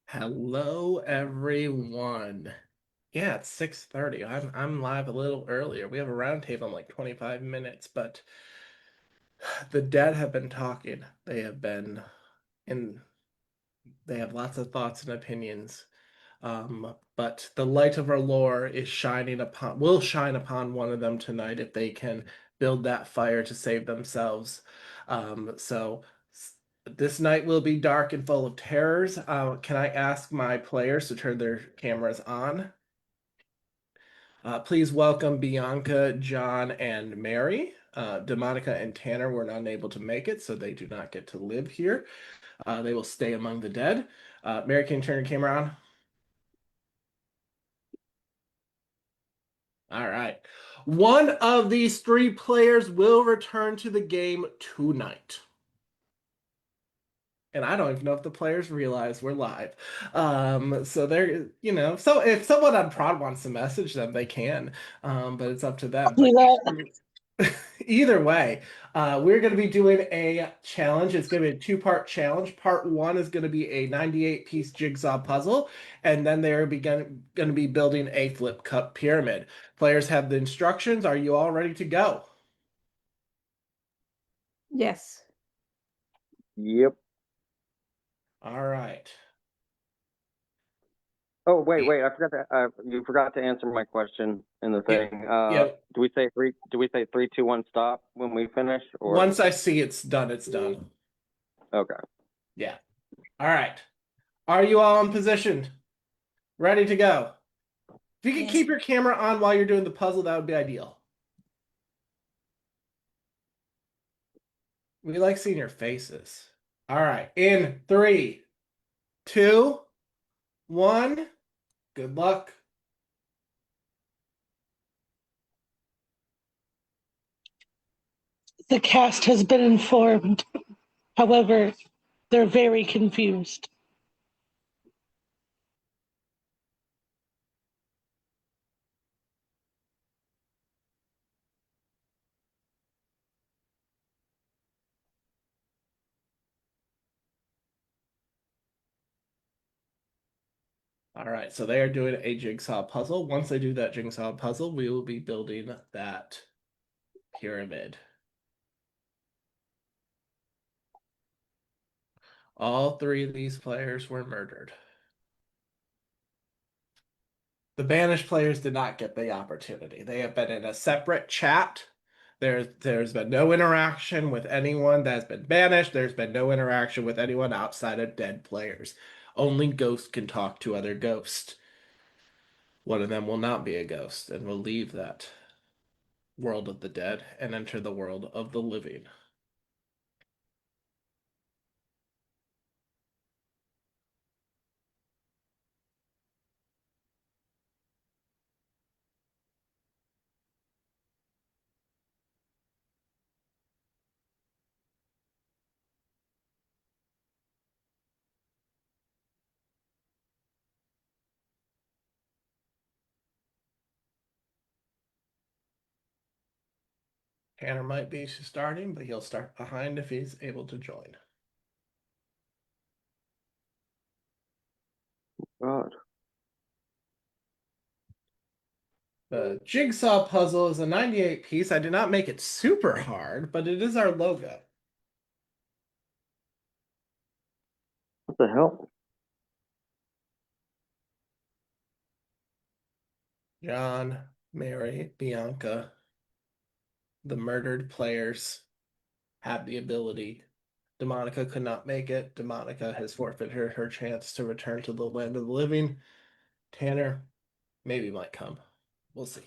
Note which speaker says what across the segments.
Speaker 1: Hello, everyone. Yeah, it's 6:30. I'm live a little earlier. We have a roundtable in like 25 minutes, but the dead have been talking. In they have lots of thoughts and opinions. But the light of our lore is will shine upon one of them tonight if they can build that fire to save themselves. So this night will be dark and full of terrors. Can I ask my players to turn their cameras on? Please welcome Bianca, John, and Mary. Demonica and Tanner were not able to make it, so they do not get to live here. They will stay among the dead. Mary, can you turn your camera on? All right. One of these three players will return to the game tonight. And I don't even know if the players realize we're live. So so if someone on prod wants to message them, they can. But it's up to them.
Speaker 2: Do
Speaker 1: But
Speaker 2: that.
Speaker 1: either way, we're going to be doing a challenge. It's going to be a two-part challenge. Part one is going to be a 98-piece jigsaw puzzle, and then they're going to be building a flip cup pyramid. Players have the instructions. Are you all ready to go?
Speaker 2: Yes.
Speaker 3: Yep.
Speaker 1: All right.
Speaker 3: Oh, wait. I forgot to. You forgot to answer my question in the
Speaker 1: Yeah,
Speaker 3: thing.
Speaker 1: yeah.
Speaker 3: Do we say three? Do we say 3, 2, 1, stop when we finish? Or
Speaker 1: Once I see it's done, it's done.
Speaker 3: okay.
Speaker 1: Yeah. All right. Are you all in position? Ready to go? If you can
Speaker 2: Yes.
Speaker 1: keep your camera on while you're doing the puzzle, that would be ideal. We like seeing your faces. All right. In 3, 2, 1. Good luck.
Speaker 2: The cast has been informed. However, they're very confused.
Speaker 1: All right. So they are doing a jigsaw puzzle. Once they do that jigsaw puzzle, we will be building that pyramid. All three of these players were murdered. The banished players did not get the opportunity. They have been in a separate chat. There's been no interaction with anyone that has been banished. There's been no interaction with anyone outside of dead players. Only ghosts can talk to other ghosts. One of them will not be a ghost and will leave that world of the dead and enter the world of the living. Tanner might be starting, but he'll start behind if he's able to join.
Speaker 3: God.
Speaker 1: The jigsaw puzzle is a 98 piece. I did not make it super hard, but it is our logo.
Speaker 3: What the hell?
Speaker 1: John, Mary, Bianca, the murdered players have the ability. Demonica could not make it. Demonica has forfeited her chance to return to the land of the living. Tanner maybe might come. We'll see.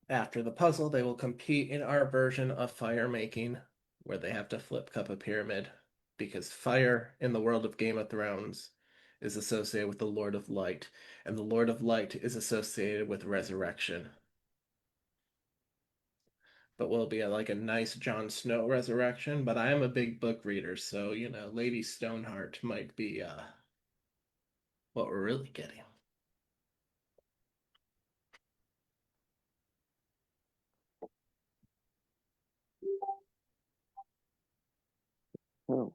Speaker 1: After the puzzle, they will compete in our version of fire making, where they have to flip cup a pyramid, because fire in the world of Game of Thrones is associated with the Lord of Light, and the Lord of Light is associated with resurrection. But will be like a nice Jon Snow resurrection. But I am a big book reader, so Lady Stoneheart might be what we're really getting.
Speaker 3: Oh,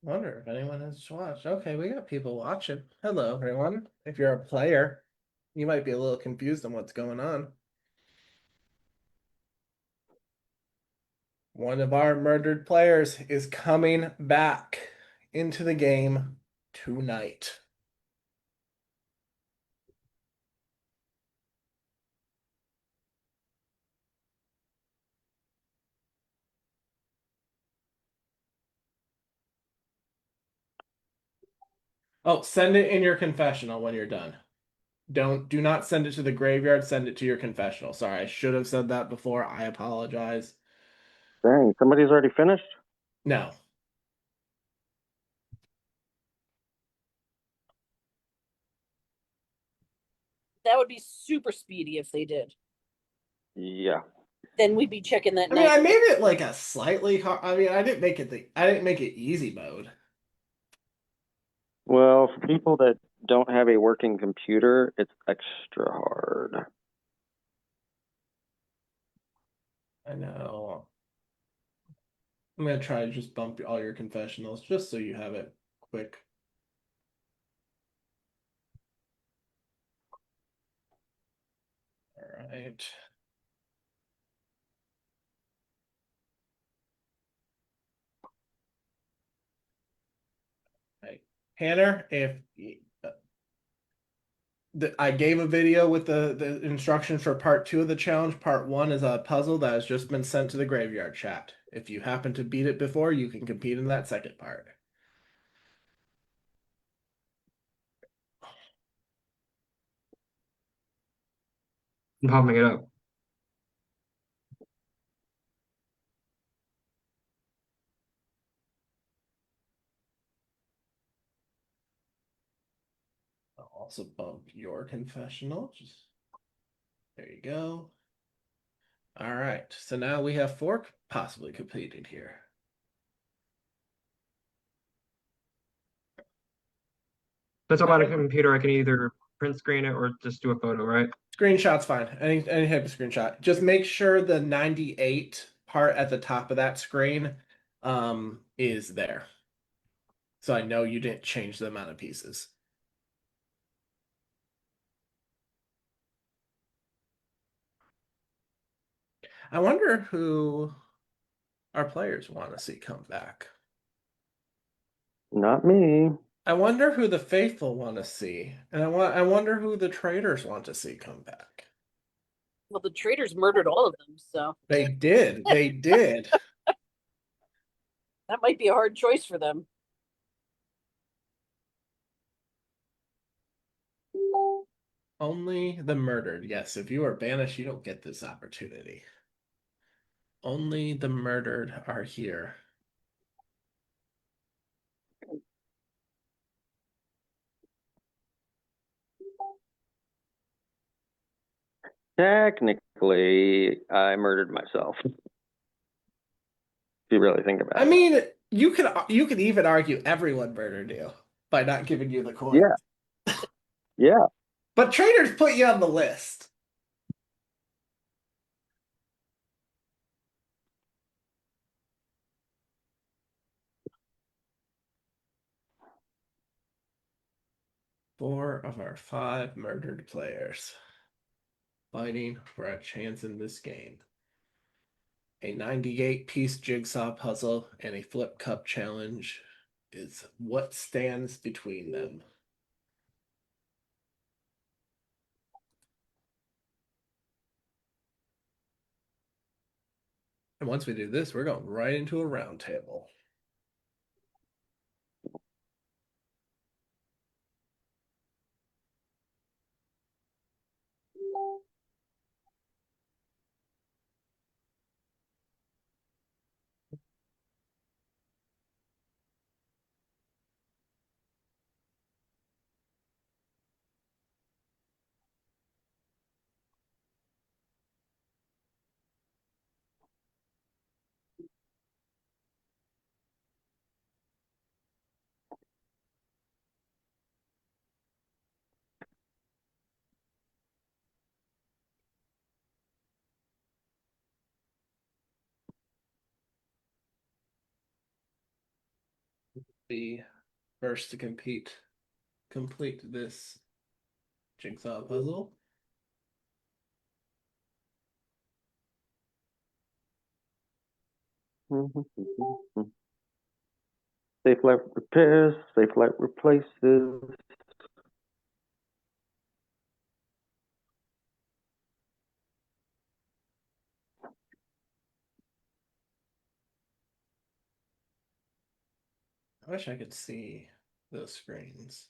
Speaker 1: Wonder if anyone has watched. Okay, we got people watching. Hello, everyone. If you're a player, you might be a little confused on what's going on. One of our murdered players is coming back into the game tonight. Oh, send it in your confessional when you're done. Do not send it to the graveyard, send it to your confessional. Sorry, I should have said that before. I apologize.
Speaker 3: dang, somebody's already finished?
Speaker 1: No.
Speaker 4: That would be super speedy if they did.
Speaker 3: Yeah.
Speaker 4: Then we'd be checking that
Speaker 1: I mean, I
Speaker 4: night.
Speaker 1: made it like a slightly hard. I mean, I didn't make it easy mode.
Speaker 3: Well, for people that don't have a working computer, it's extra hard.
Speaker 1: I know. I'm gonna try to just bump all your confessionals just so you have it quick. All right. Right. Tanner, if I gave a video with the instructions for part 2 of the challenge. Part 1 is a puzzle that has just been sent to the graveyard chat. If you happen to beat it before, you can compete in that second part.
Speaker 5: I'm popping it up.
Speaker 1: I'll also bump your confessional. Just there you go. All right. So now we have 4 possibly completed here.
Speaker 5: That's about a computer. I can either print screen it or just do a photo, right?
Speaker 1: Screenshot's fine. Any type of screenshot. Just make sure the 98 part at the top of that screen is there. So I know you didn't change the amount of pieces. I wonder who our players want to see come back.
Speaker 3: Not me.
Speaker 1: I wonder who the faithful want to see. And I wonder who the traitors want to see come back.
Speaker 4: Well, the traitors murdered all of them, so
Speaker 1: They did. They did.
Speaker 4: that might be a hard choice for them.
Speaker 1: Only the murdered. Yes, if you are banished, you don't get this opportunity. Only the murdered are here.
Speaker 3: Technically, I murdered myself. If you really think about
Speaker 1: I
Speaker 3: it.
Speaker 1: mean, you could even argue everyone murdered you by not giving you the coin.
Speaker 3: Yeah. Yeah.
Speaker 1: But traitors put you on the list. Four of our 5 murdered players fighting for a chance in this game. A 98-piece jigsaw puzzle and a flip cup challenge is what stands between them. And once we do this, we're going right into a round table. be first to complete this jigsaw puzzle.
Speaker 3: Safe light repairs, safe light replaces.
Speaker 1: I wish I could see those screens.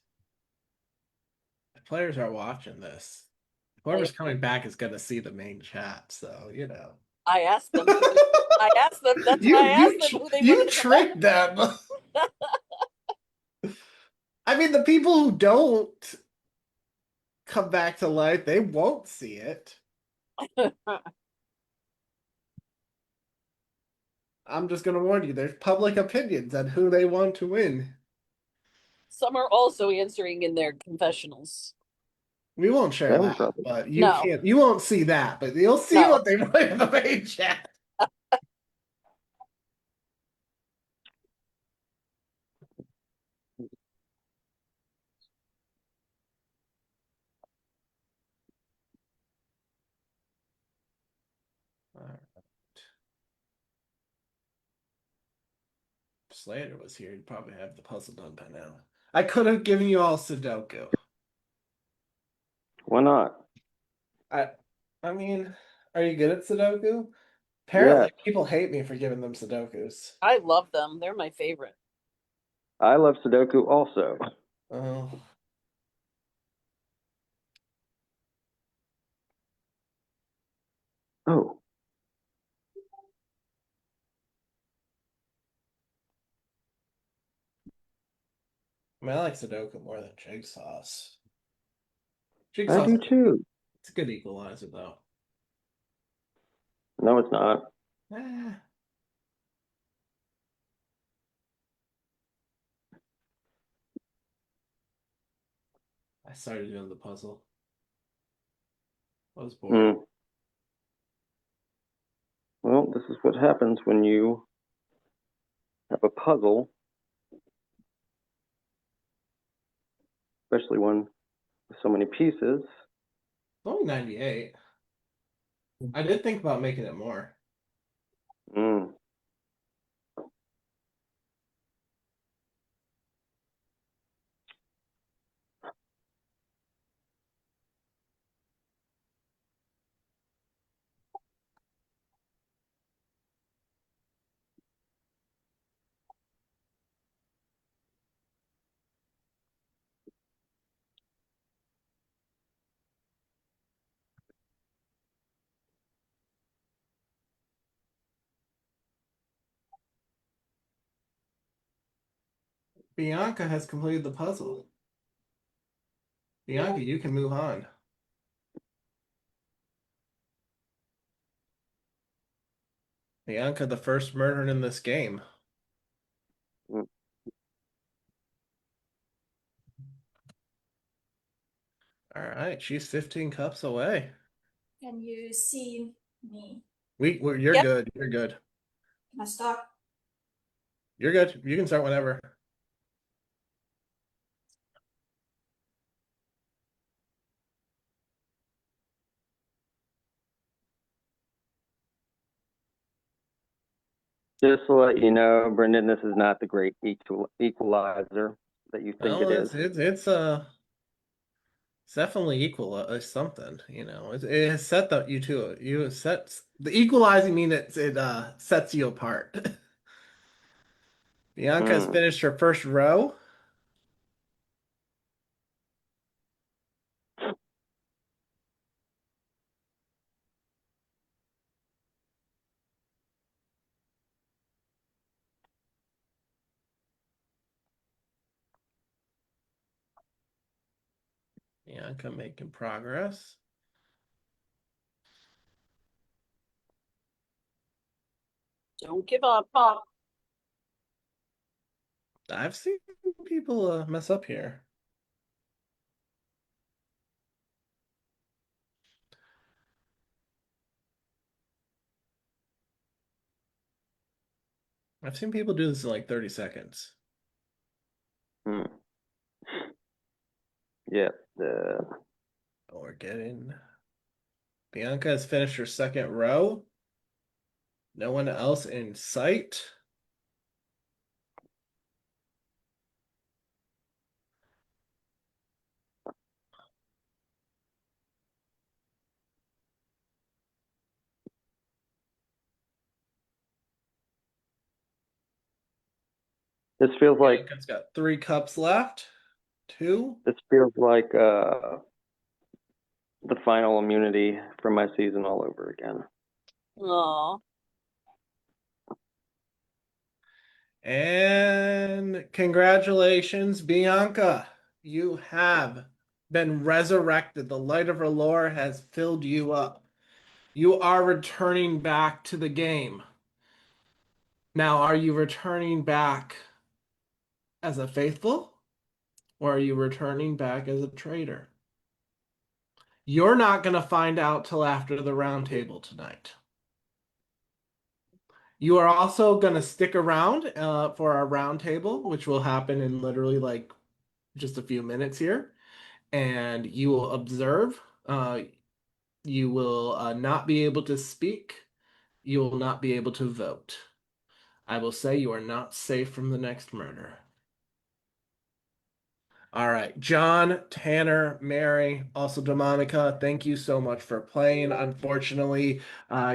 Speaker 1: The players are watching this. Whoever's coming back is going to see the main chat, so you know.
Speaker 4: I asked them. I asked them. That's
Speaker 1: you
Speaker 4: why I
Speaker 1: you
Speaker 4: asked them who they
Speaker 1: you
Speaker 4: wanted to come back.
Speaker 1: tricked them. I mean, the people who don't come back to life, they won't see it. I'm just going to warn you, there's public opinions on who they want to win.
Speaker 4: Some are also answering in their confessionals.
Speaker 1: We won't share
Speaker 3: Them
Speaker 1: that,
Speaker 3: brothers.
Speaker 1: but
Speaker 4: No.
Speaker 1: you won't see that, but you'll see
Speaker 4: No.
Speaker 1: what they write in the main chat. All right. Slater was here, he'd probably have the puzzle done by now. I could have given you all Sudoku.
Speaker 3: Why not?
Speaker 1: I mean, are you good at Sudoku? Apparently,
Speaker 3: Yeah,
Speaker 1: people hate me for giving them Sudokus.
Speaker 4: I love them. They're my favorite.
Speaker 3: I love Sudoku also.
Speaker 1: Oh.
Speaker 3: Oh,
Speaker 1: I mean, I like Sudoku more than Jigsaw's.
Speaker 3: I
Speaker 1: Jigsaw's
Speaker 3: do too.
Speaker 1: it's a good equalizer, though.
Speaker 3: No, it's not.
Speaker 1: Eh. I started doing the puzzle. I was bored.
Speaker 3: Hmm. Well, this is what happens when you have a puzzle, especially one with so many pieces.
Speaker 1: It's only 98. I did think about making it more.
Speaker 3: Hmm.
Speaker 1: Bianca has completed the puzzle. Bianca, you can move on. Bianca, the first murder in this game.
Speaker 3: Hmm.
Speaker 1: All right, she's 15 cups away.
Speaker 6: Can you see me?
Speaker 1: You're
Speaker 4: Yep.
Speaker 1: good. You're good.
Speaker 6: Can I start?
Speaker 1: You're good. You can start whenever.
Speaker 3: Just to let you know, Brendan, this is not the great equalizer that you think
Speaker 1: Well,
Speaker 3: it is.
Speaker 1: it's definitely equal something. You know, it has set you have set the equalizing mean it sets you apart. Bianca has
Speaker 3: Hmm.
Speaker 1: finished her first row. Bianca making progress.
Speaker 4: Don't give up.
Speaker 1: I've seen people mess up here. I've seen people do this in like 30 seconds.
Speaker 3: Yeah.
Speaker 1: We're getting. Bianca has finished her second row. No one else in sight.
Speaker 3: This feels like
Speaker 1: Bianca's got 3 cups left. 2.
Speaker 3: this feels like the final immunity from my season all over again.
Speaker 4: Aw.
Speaker 1: And congratulations, Bianca. You have been resurrected. The light of Allure has filled you up. You are returning back to the game. Now, are you returning back as a faithful, or are you returning back as a traitor? You're not going to find out till after the roundtable tonight. You are also going to stick around for our roundtable, which will happen in literally like just a few minutes here. And you will observe. You will not be able to speak. You will not be able to vote. I will say you are not safe from the next murder. All right, John, Tanner, Mary, also Demonica, thank you so much for playing. Unfortunately,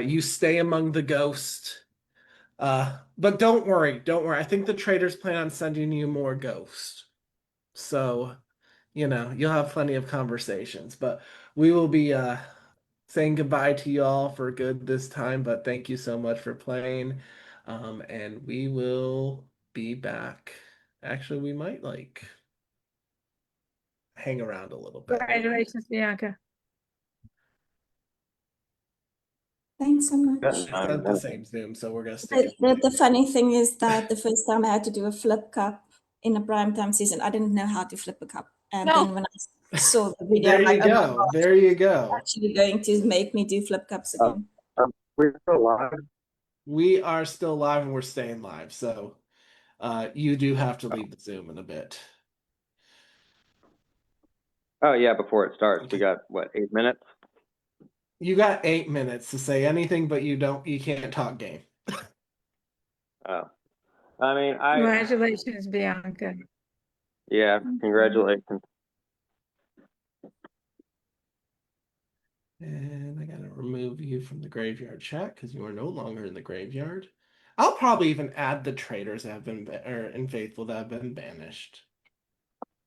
Speaker 1: you stay among the ghosts. But don't worry, don't worry. I think the traders plan on sending you more ghosts. So, you'll have plenty of conversations. But we will be saying goodbye to y'all for good this time. But thank you so much for playing. And we will be back. Actually, we might like hang around a little bit.
Speaker 7: Congratulations, Bianca.
Speaker 6: Thanks so much.
Speaker 1: It's not the same Zoom, so we're gonna stick
Speaker 6: The funny thing is that the first time I had to do a flip cup in a primetime season, I didn't know how to flip a cup. And
Speaker 4: No.
Speaker 6: then when I saw the video,
Speaker 1: There
Speaker 6: I'm like,
Speaker 1: you
Speaker 6: oh my
Speaker 1: go.
Speaker 6: God,
Speaker 1: There you
Speaker 6: they're
Speaker 1: go.
Speaker 6: actually going to make me do flip cups again.
Speaker 3: We're still live.
Speaker 1: We are still live and we're staying live, so you do have to leave the Zoom in a bit.
Speaker 3: Oh yeah, before it starts,
Speaker 1: Okay.
Speaker 3: we got what, 8 minutes?
Speaker 1: You got 8 minutes to say anything, but you can't talk game.
Speaker 3: Oh, I mean,
Speaker 7: Congratulations, Bianca.
Speaker 3: yeah, congratulations.
Speaker 1: And I gotta remove you from the graveyard chat because you are no longer in the graveyard. I'll probably even add the traitors that have been or and faithful that have been banished,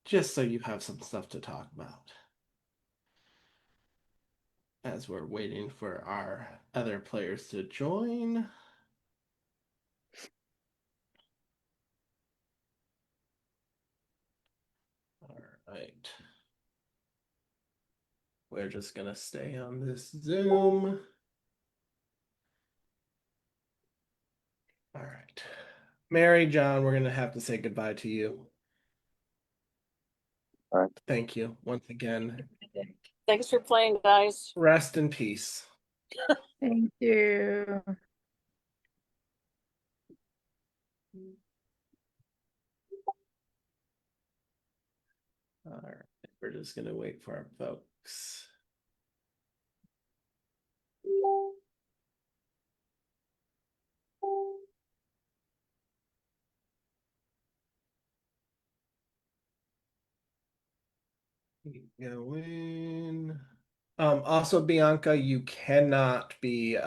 Speaker 1: just so you have some stuff to talk about as we're waiting for our other players to join. All right. We're just gonna stay on this Zoom. All right. Mary, John, we're gonna have to say goodbye to you.
Speaker 3: All right.
Speaker 1: Thank you once again.
Speaker 4: Thanks for playing, guys.
Speaker 1: Rest in peace.
Speaker 7: Thank you.
Speaker 1: All right. We're just gonna wait for our folks. Keep going. Also, Bianca, you cannot be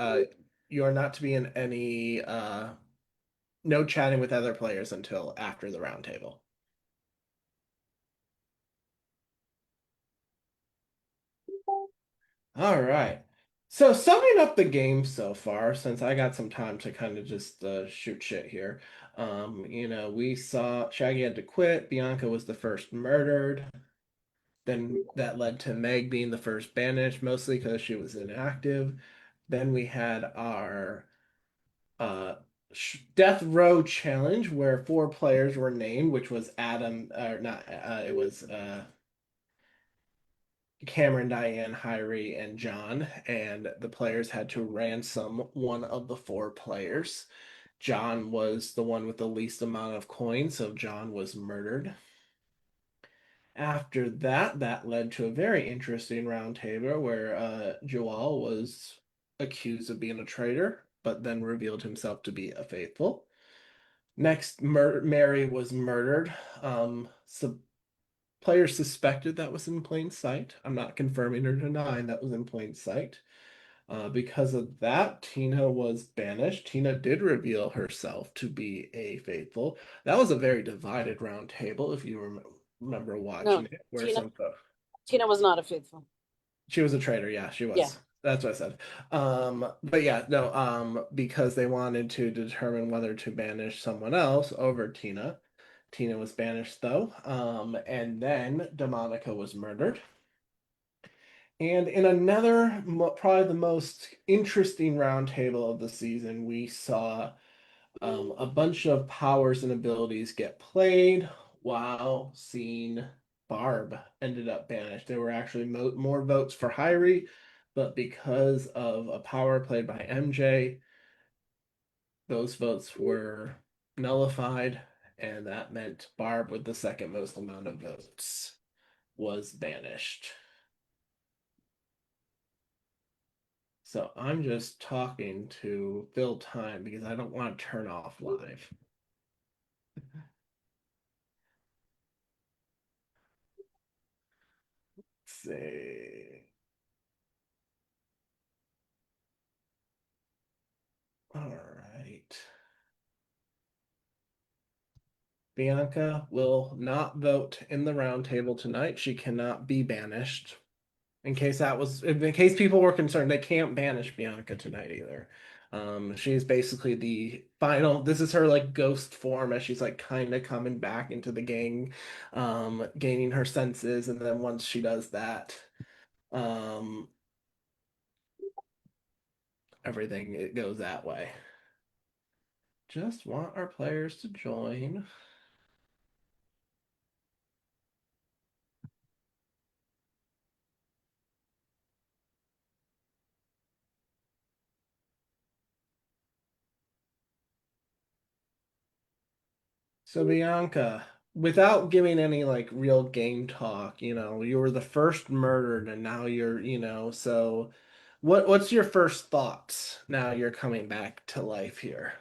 Speaker 1: you are not to be in any no chatting with other players until after the roundtable. All right. So summing up the game so far, since I got some time to kind of just shoot shit here. We saw Shaggy had to quit. Bianca was the first murdered. Then that led to Meg being the first banished, mostly because she was inactive. Then we had our death row challenge where 4 players were named, which was Adam, or not, it was Cameron, Diane, Hyrie, and John, and the players had to ransom one of the 4 players. John was the one with the least amount of coins, so John was murdered. After that, that led to a very interesting roundtable where Joel was accused of being a traitor, but then revealed himself to be a faithful. Next, Mary was murdered. So players suspected that was in plain sight. I'm not confirming or denying that was in plain sight. Because of that, Tina was banished. Tina did reveal herself to be a faithful. That was a very divided round table, if you remember watching it, where
Speaker 4: Tina was not a faithful.
Speaker 1: she was a traitor. Yeah, she was.
Speaker 4: Yeah.
Speaker 1: That's what I said. But yeah, no, because they wanted to determine whether to banish someone else over Tina. Tina was banished though. And then Demonica was murdered. And in another, probably the most interesting roundtable of the season, we saw a bunch of powers and abilities get played while seeing Barb ended up banished. There were actually more votes for Hyrie, but because of a power played by MJ, those votes were nullified, and that meant Barb, with the second most amount of votes, was banished. So I'm just talking to fill time because I don't want to turn off live. Let's see. All right. Bianca will not vote in the roundtable tonight. She cannot be banished. In case people were concerned, they can't banish Bianca tonight either. She's basically the final. This is her like ghost form as she's like kind of coming back into the gang, gaining her senses, and then once she does that, um, everything it goes that way. Just want our players to join. So Bianca, without giving any like real game talk, you were the first murdered and now so what's your first thoughts now you're coming back to life here?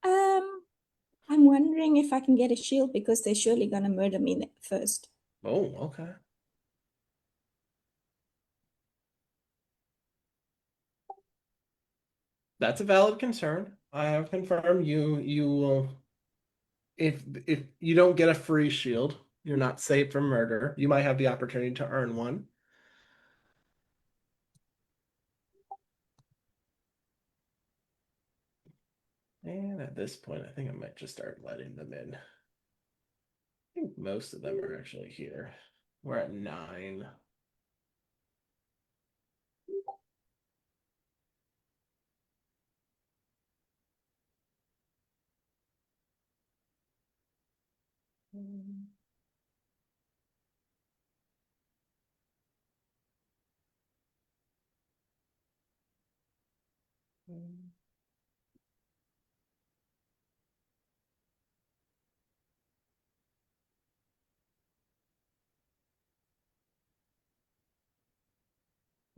Speaker 6: I'm wondering if I can get a shield because they're surely gonna murder me first.
Speaker 1: Oh, okay. That's a valid concern. I have confirmed you will if you don't get a free shield, you're not safe from murder. You might have the opportunity to earn one. And at this point, I think I might just start letting them in. I think most of them are actually here. We're at 9.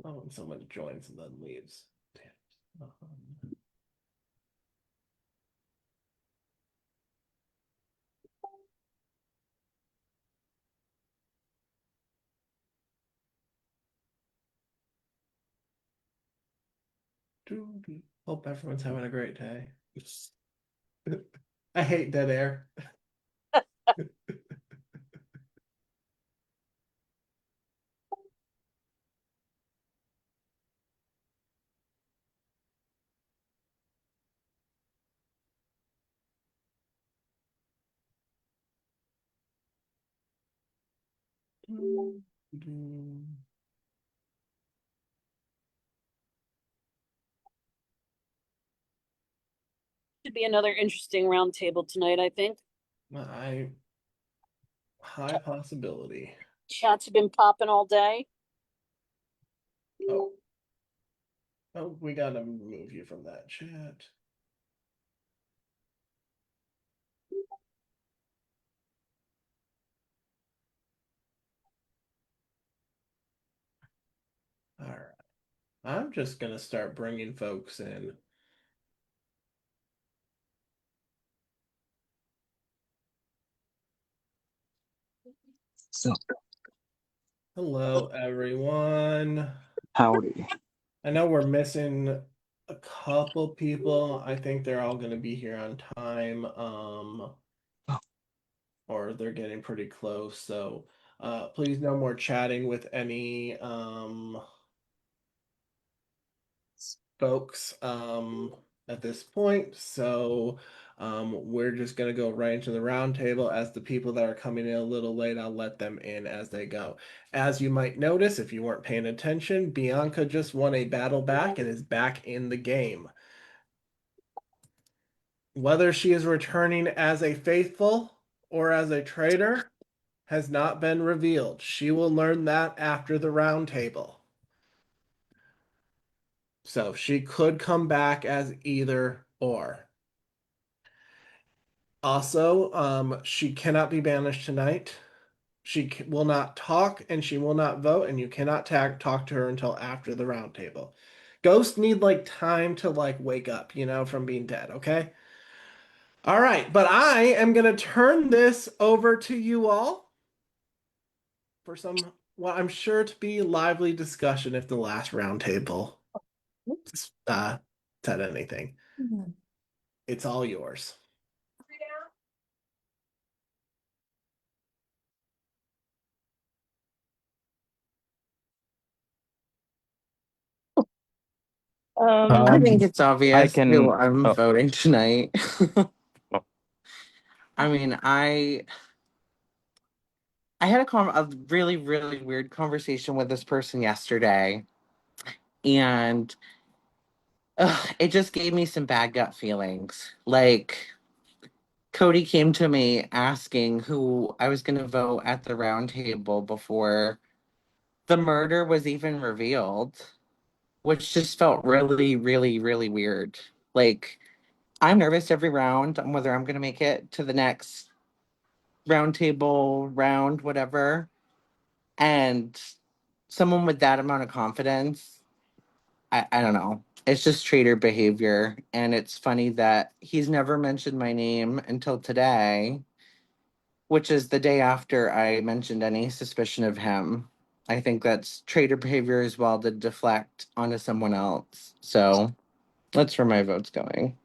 Speaker 1: Oh, when someone joins and then leaves. Damn. Hope everyone's having a great day. I hate dead air.
Speaker 4: Should be another interesting round table tonight, I think.
Speaker 1: High possibility.
Speaker 4: Chats have been popping all day.
Speaker 1: Oh. Oh, we gotta remove you from that chat. I'm just gonna start bringing folks in.
Speaker 8: So,
Speaker 1: Hello, everyone.
Speaker 8: howdy.
Speaker 1: I know we're missing a couple people. I think they're all gonna be here on time. Or they're getting pretty close. So, please no more chatting with any folks at this point. So we're just going to go right into the roundtable. As the people that are coming in a little late, I'll let them in as they go. As you might notice, if you weren't paying attention, Bianca just won a battle back and is back in the game. Whether she is returning as a faithful or as a traitor has not been revealed. She will learn that after the roundtable. So she could come back as either or. Also, she cannot be banished tonight. She will not talk and she will not vote, and you cannot talk to her until after the roundtable. Ghosts need like time to like wake up, from being dead, okay? All right, but I am gonna turn this over to you all for some what I'm sure to be lively discussion if the last roundtable said anything. It's all yours.
Speaker 9: I think it's
Speaker 8: I
Speaker 9: obvious who
Speaker 8: can.
Speaker 9: I'm
Speaker 8: Oh,
Speaker 9: voting tonight.
Speaker 8: oh,
Speaker 9: I mean, I had a really really weird conversation with this person yesterday, and it just gave me some bad gut feelings. Like Cody came to me asking who I was going to vote at the round table before the murder was even revealed, which just felt really really really weird. Like I'm nervous every round on whether I'm going to make it to the next roundtable round, whatever. And someone with that amount of confidence, I don't know. It's just traitor behavior. And it's funny that he's never mentioned my name until today, which is the day after I mentioned any suspicion of him. I think that's traitor behavior as well to deflect onto someone else. So that's where my vote's going.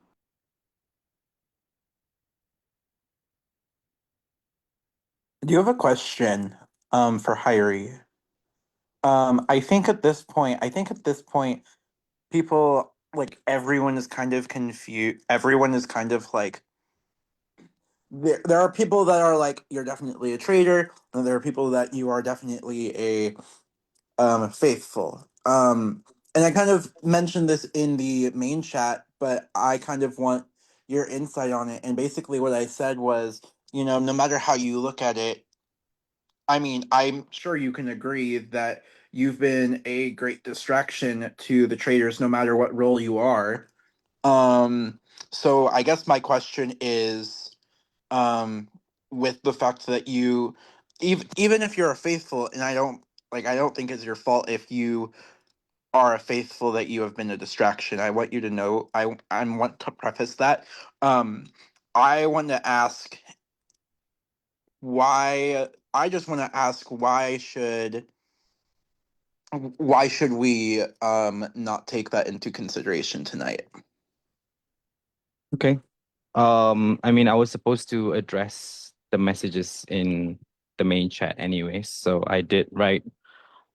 Speaker 8: do you have a question for Hyrie? I think at this point, people like everyone is kind of confused. Everyone is kind of like there are people that are like you're definitely a traitor, and there are people that you are definitely a faithful. And I kind of mentioned this in the main chat, but I kind of want your insight on it. And basically, what I said was, no matter how you look at it, I mean, I'm sure you can agree that you've been a great distraction to the traders, no matter what role you are. So I guess my question is, um, with the fact that even if you're a faithful, and I don't think it's your fault if you are a faithful that you have been a distraction. I want you to know. I want to preface that. Um, I want to ask why. I just want to ask why should we not take that into consideration tonight?
Speaker 10: Okay. I mean, I was supposed to address the messages in the main chat anyway, so I did write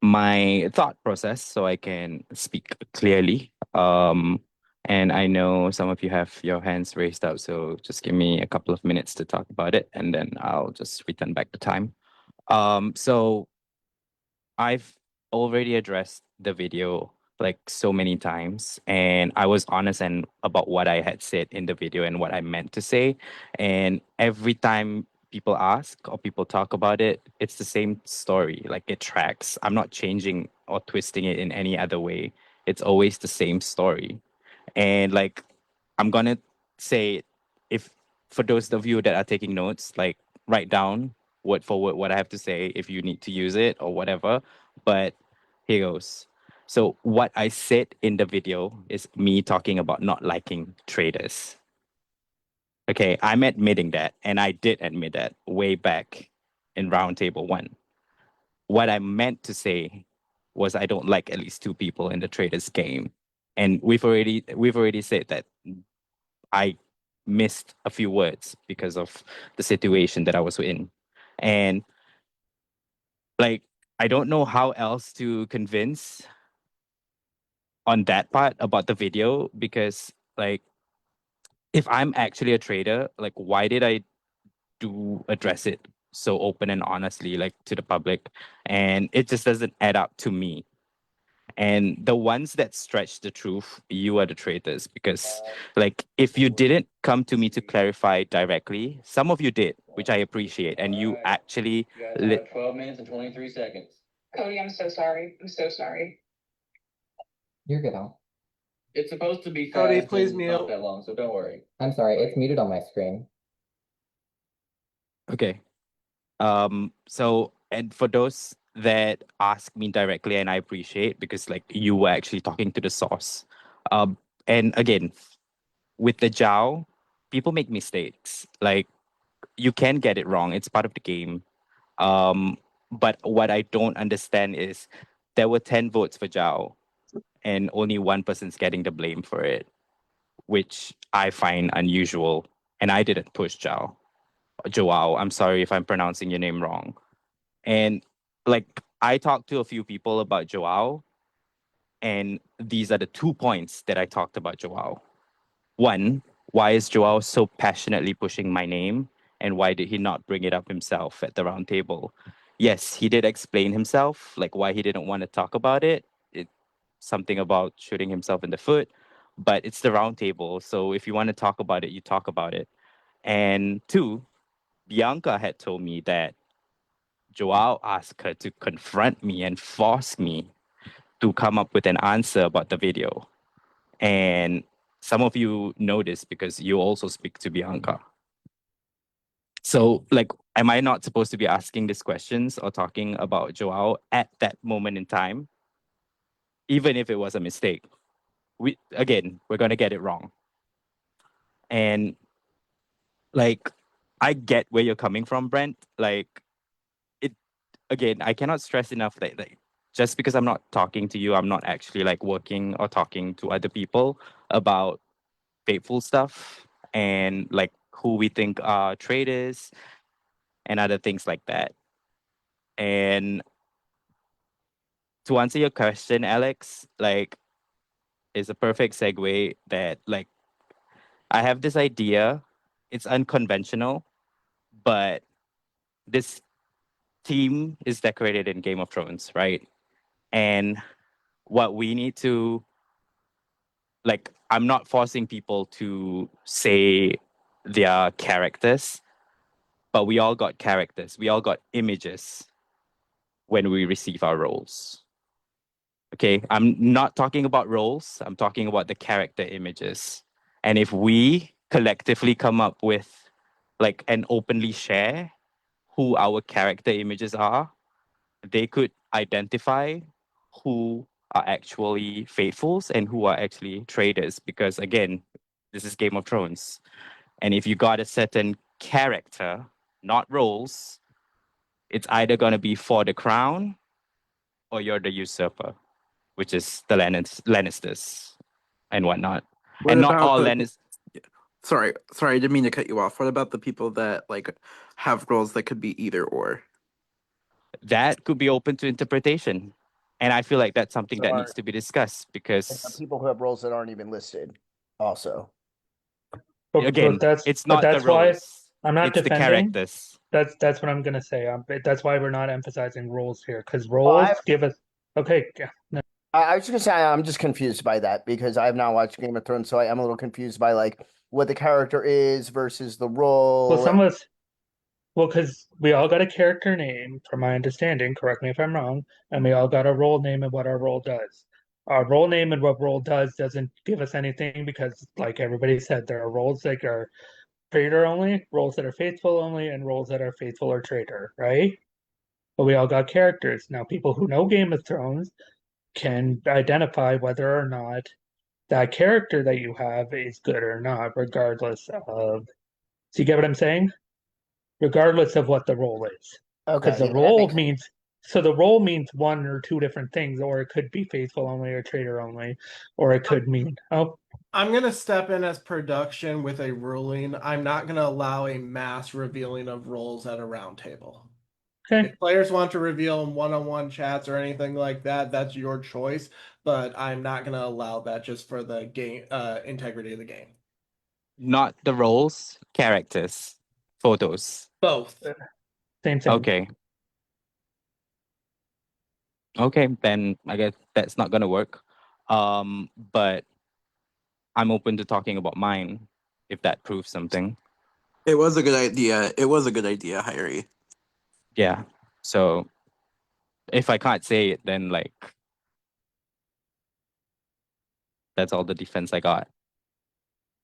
Speaker 10: my thought process so I can speak clearly. And I know some of you have your hands raised up, so just give me a couple of minutes to talk about it, and then I'll just return back the time. So I've already addressed the video like so many times, and I was honest and about what I had said in the video and what I meant to say. And every time people ask or people talk about it, it's the same story. Like it tracks. I'm not changing or twisting it in any other way. It's always the same story. And like I'm gonna say, if for those of you that are taking notes, like write down word for word what I have to say if you need to use it or whatever. But here goes. So what I said in the video is me talking about not liking Traitors. Okay, I'm admitting that, and I did admit that way back in Roundtable 1. What I meant to say was I don't like at least 2 people in the Traitors game. And we've already said that I missed a few words because of the situation that I was in. And like I don't know how else to convince on that part about the video, because like if I'm actually a trader, like why did I do address it so open and honestly, like to the public? And it just doesn't add up to me. And the ones that stretch the truth, you are the traitors, because like if you didn't come to me to clarify directly, some of you did, which I appreciate, and you actually
Speaker 11: 12 minutes and 23 seconds. Cody, I'm so sorry. I'm so sorry. You're good, Al. It's supposed to be
Speaker 1: Cody,
Speaker 11: fast,
Speaker 1: please
Speaker 11: and
Speaker 1: mute.
Speaker 11: not that long, so don't worry. I'm sorry, it's muted on my screen.
Speaker 10: Okay. So, and for those that ask me directly, and I appreciate, because like you were actually talking to the source. And again, with the Jiao, people make mistakes. Like you can get it wrong. It's part of the game. But what I don't understand is there were 10 votes for Jiao and only one person's getting the blame for it, which I find unusual. And I didn't push Jiao. Joao, I'm sorry if I'm pronouncing your name wrong. And like I talked to a few people about Joao, and these are the 2 points that I talked about Joao. One, why is Joao so passionately pushing my name? And why did he not bring it up himself at the round table? Yes, he did explain himself, like why he didn't want to talk about it. Something about shooting himself in the foot, but it's the round table. So if you want to talk about it, you talk about it. And 2, Bianca had told me that Joao asked her to confront me and force me to come up with an answer about the video. And some of you know this because you also speak to Bianca. So, like, am I not supposed to be asking these questions or talking about Joao at that moment in time? Even if it was a mistake. We're gonna get it wrong. And like, I get where you're coming from, Brent. Like, it again, I cannot stress enough that like just because I'm not talking to you, I'm not actually like working or talking to other people about fateful stuff and like who we think are traders and other things like that. And to answer your question, Alex, like is a perfect segue that like I have this idea. It's unconventional, but this team is decorated in Game of Thrones, right? And what we need to like, I'm not forcing people to say their characters, but we all got characters. We all got images when we receive our roles. Okay, I'm not talking about roles. I'm talking about the character images. And if we collectively come up with like and openly share who our character images are, they could identify who are actually faithfuls and who are actually traitors. Because again, this is Game of Thrones. And if you got a certain character, not roles, it's either going to be for the crown or you're the usurper, which is the Lannisters and whatnot.
Speaker 8: What
Speaker 10: And not
Speaker 8: about
Speaker 10: all
Speaker 8: the
Speaker 10: Lannisters.
Speaker 8: sorry, I didn't mean to cut you off. What about the people that like have roles that could be either or?
Speaker 10: That could be open to interpretation. And I feel like that's something
Speaker 12: So
Speaker 10: that
Speaker 12: are
Speaker 10: needs to be discussed because
Speaker 12: people who have roles that aren't even listed also.
Speaker 10: again, it's
Speaker 2: but
Speaker 10: not the
Speaker 2: that's why
Speaker 10: roles,
Speaker 2: I'm not
Speaker 10: it's the
Speaker 2: defending.
Speaker 10: characters.
Speaker 2: That's what I'm gonna say. That's why we're not emphasizing roles here, because
Speaker 12: Well,
Speaker 2: roles give us. Okay, yeah, no.
Speaker 12: I was just gonna say I'm just confused by that because I have not watched Game of Thrones, so I am a little confused by like what the character is versus the
Speaker 2: Well,
Speaker 12: role.
Speaker 2: some of us. Well, because we all got a character name, from my understanding. Correct me if I'm wrong, and we all got a role name and what our role does. Our role name and what role does doesn't give us anything because, like everybody said, there are roles that are traitor only, roles that are faithful only, and roles that are faithful or traitor, right? But we all got characters. Now, people who know Game of Thrones can identify whether or not that character that you have is good or not, regardless of. So you get what I'm saying? Regardless of what the role is. Because
Speaker 12: Okay,
Speaker 2: the
Speaker 12: yeah, that
Speaker 2: role
Speaker 12: makes sense.
Speaker 2: means so the role means one or two different things, or it could be faithful only or traitor only, or it could mean
Speaker 1: I'm gonna step in as production with a ruling. I'm not gonna allow a mass revealing of roles at a round table.
Speaker 2: okay.
Speaker 1: If players want to reveal in one-on-one chats or anything like that, that's your choice. But I'm not gonna allow that just for the game integrity of the game.
Speaker 10: Not the roles, characters, photos.
Speaker 1: Both.
Speaker 2: Same thing.
Speaker 10: Okay. Okay, then I guess that's not gonna work. But I'm open to talking about mine if that proves something.
Speaker 8: It was a good idea. It was a good idea, Hyrie.
Speaker 10: Yeah. So if I can't say it, then like that's all the defense I got.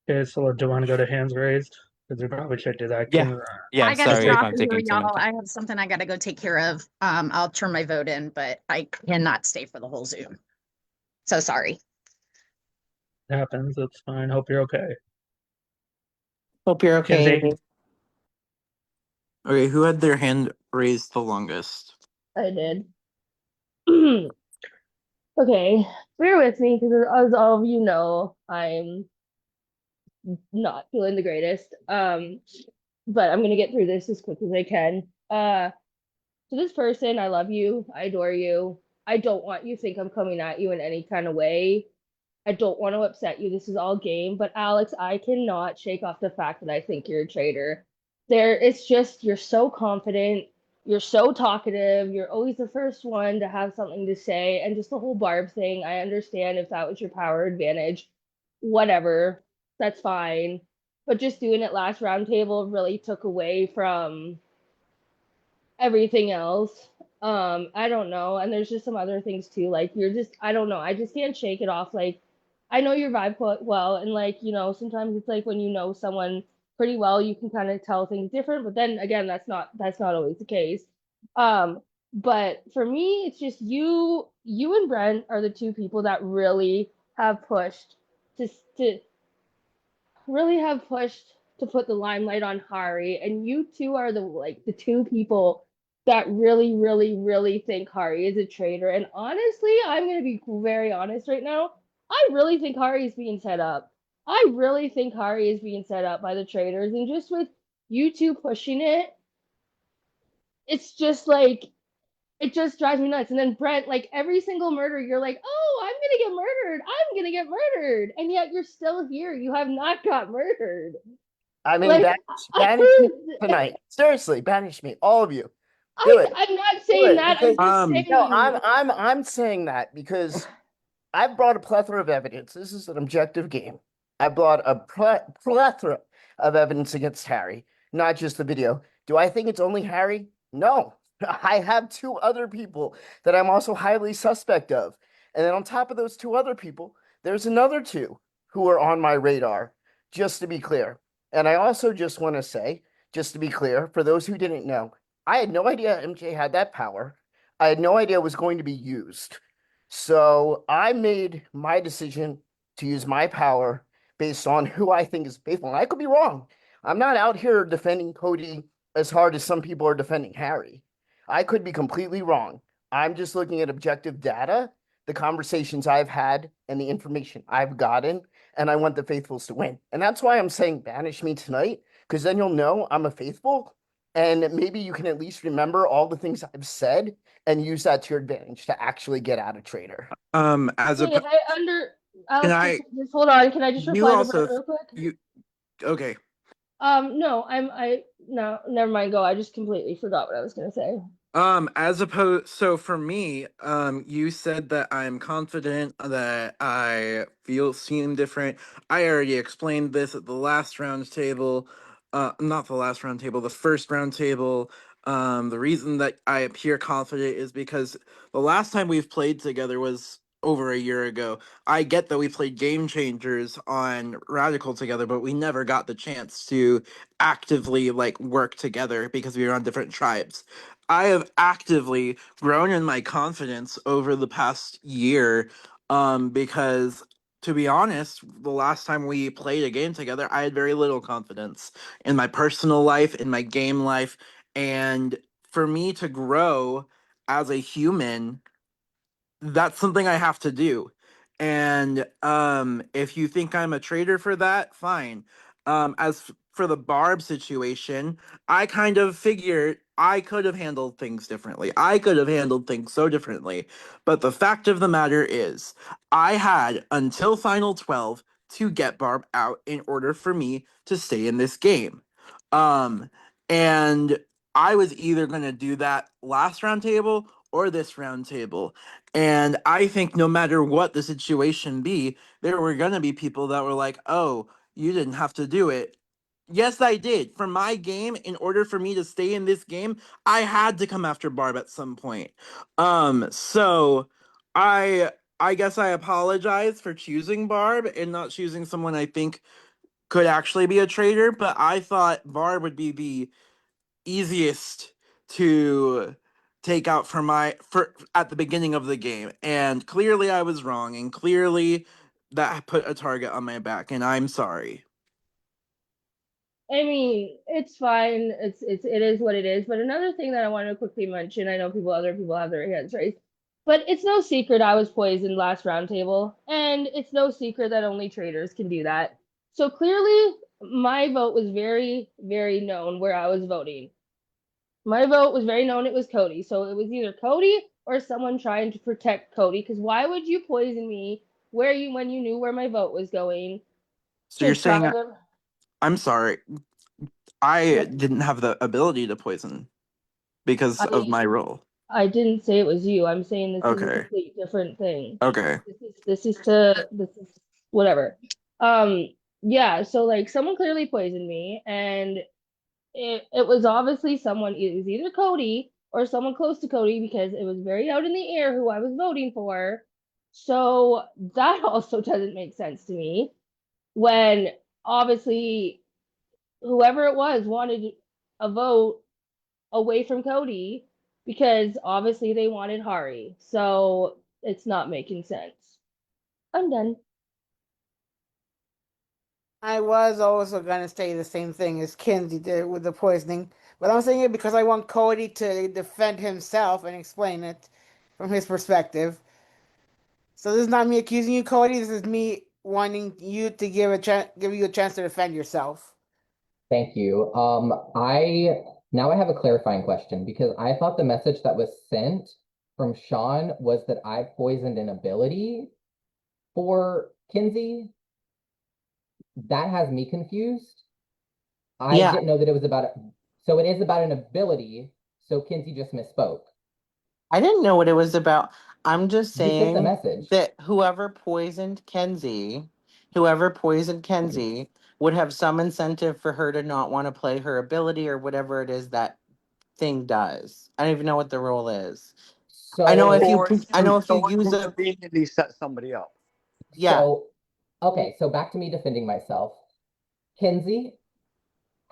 Speaker 2: Okay, so do you want to go to hands raised? Because we probably should do that.
Speaker 10: Yeah. Yeah,
Speaker 13: I gotta
Speaker 10: sorry
Speaker 13: get
Speaker 10: if
Speaker 13: off
Speaker 10: I'm
Speaker 13: of here,
Speaker 10: taking too much
Speaker 13: y'all.
Speaker 10: time.
Speaker 13: I have something I gotta go take care of. I'll turn my vote in, but I cannot stay for the whole Zoom. So sorry.
Speaker 2: It happens. That's fine. Hope you're okay.
Speaker 9: Hope you're okay.
Speaker 2: Kinsey?
Speaker 8: Okay, who had their hand raised the longest?
Speaker 14: I did. Okay, bear with me because as all of you know, I'm not feeling the greatest. But I'm gonna get through this as quick as I can. To this person, I love you, I adore you. I don't want you to think I'm coming at you in any kind of way. I don't want to upset you. This is all game, but Alex, I cannot shake off the fact that I think you're a traitor. It's just you're so confident, you're so talkative, you're always the first one to have something to say, and just the whole Barb thing. I understand if that was your power advantage, whatever, that's fine. But just doing it last roundtable really took away from everything else. I don't know. And there's just some other things too. Like you're just I don't know. I just can't shake it off. Like I know your vibe quite well, and like, sometimes it's like when you know someone pretty well, you can kind of tell things different, but then again, that's not always the case. But for me, it's just you and Brent are the two people that to to really have pushed to put the limelight on Hari, and you two are the two people that really, really, really think Hari is a traitor. And honestly, I'm gonna be very honest right now. I really think Hari is being set up. I really think Hari is being set up by the traitors, and just with you two pushing it, it's just like it just drives me nuts. And then Brent, like every single murder, you're like, oh, I'm gonna get murdered. I'm gonna get murdered. And yet you're still here. You have not got murdered.
Speaker 12: I mean,
Speaker 14: Like,
Speaker 12: banish me tonight. Seriously, banish me, all of you. Do it.
Speaker 14: I'm not
Speaker 12: Do
Speaker 14: saying
Speaker 12: it.
Speaker 14: that. I'm
Speaker 12: Because,
Speaker 14: just saying.
Speaker 12: no, I'm saying that because I've brought a plethora of evidence. This is an objective game. I brought a plethora of evidence against Harry, not just the video. Do I think it's only Harry? No. I have two other people that I'm also highly suspect of. And then on top of those two other people, there's another two who are on my radar, just to be clear. And I also just want to say, just to be clear, for those who didn't know, I had no idea MJ had that power. I had no idea it was going to be used. So I made my decision to use my power based on who I think is faithful. And I could be wrong. I'm not out here defending Cody as hard as some people are defending Harry. I could be completely wrong. I'm just looking at objective data, the conversations I've had, and the information I've gotten, and I want the faithfuls to win. And that's why I'm saying banish me tonight, because then you'll know I'm a faithful, and maybe you can at least remember all the things I've said and use that to your advantage to actually get out of traitor.
Speaker 8: As a
Speaker 14: Wait,
Speaker 8: can
Speaker 14: Alex,
Speaker 8: I
Speaker 14: just hold on. Can I just
Speaker 8: you
Speaker 14: reply to Brett
Speaker 8: also
Speaker 14: real quick?
Speaker 8: you okay.
Speaker 14: No, no, never mind. Go. I just completely forgot what I was gonna say.
Speaker 8: As opposed, so for me, you said that I'm confident, that I seem different. I already explained this at the last round table, not the last round table, the first round table. The reason that I appear confident is because the last time we've played together was over a year ago. I get that we played Game Changers on Radical together, but we never got the chance to actively like work together because we were on different tribes. I have actively grown in my confidence over the past year, because to be honest, the last time we played a game together, I had very little confidence in my personal life, in my game life, and for me to grow as a human, that's something I have to do. And if you think I'm a traitor for that, fine. For the Barb situation, I kind of figured I could have handled things differently. I could have handled things so differently. But the fact of the matter is, I had until Final 12 to get Barb out in order for me to stay in this game. And I was either going to do that last round table or this round table. And I think no matter what the situation be, there were gonna be people that were like, "Oh, you didn't have to do it." Yes, I did. For my game, in order for me to stay in this game, I had to come after Barb at some point. So I I guess I apologize for choosing Barb and not choosing someone I think could actually be a traitor, but I thought Barb would be the easiest to take out for at the beginning of the game, and clearly I was wrong, and clearly that put a target on my back, and I'm sorry.
Speaker 14: I mean, it's fine. It is what it is. But another thing that I want to quickly mention, I know other people have their hands raised, but it's no secret I was poisoned last round table, and it's no secret that only traders can do that. So clearly, my vote was very, very known where I was voting. My vote was very known. It was Cody. So it was either Cody or someone trying to protect Cody. Because why would you poison me when you knew where my vote was going
Speaker 8: So
Speaker 14: to
Speaker 8: you're
Speaker 14: try
Speaker 8: saying
Speaker 14: to?
Speaker 8: I'm sorry. I
Speaker 14: What?
Speaker 8: didn't have the ability to poison because of
Speaker 14: I
Speaker 8: my role.
Speaker 14: I didn't say it was you. I'm saying this is a
Speaker 8: Okay.
Speaker 14: complete different thing.
Speaker 8: Okay.
Speaker 14: This is whatever. Yeah, so like someone clearly poisoned me, and it was obviously someone, it was either Cody or someone close to Cody, because it was very out in the air who I was voting for. So that also doesn't make sense to me, when obviously whoever it was wanted a vote away from Cody, because obviously they wanted Hari. So it's not making sense. I'm done.
Speaker 15: I was also gonna say the same thing as Kinsey did with the poisoning, but I'm saying it because I want Cody to defend himself and explain it from his perspective. So this is not me accusing you, Cody. This is me wanting you to give you a chance to defend yourself.
Speaker 11: Thank you. I have a clarifying question because I thought the message that was sent from Sean was that I poisoned an ability for Kinsey. That has me confused. I
Speaker 9: Yeah,
Speaker 11: didn't know that it was about so it is about an ability. So Kinsey just misspoke.
Speaker 9: I didn't know what it was about. I'm just
Speaker 11: You sent the
Speaker 9: saying
Speaker 11: message.
Speaker 9: that whoever poisoned Kenzie would have some incentive for her to not want to play her ability or whatever it is that thing does. I don't even know what the role is. I know if you
Speaker 11: So
Speaker 9: I know if you use a
Speaker 16: conveniently set somebody up.
Speaker 9: yeah.
Speaker 11: so okay, so back to me defending myself. Kinsey,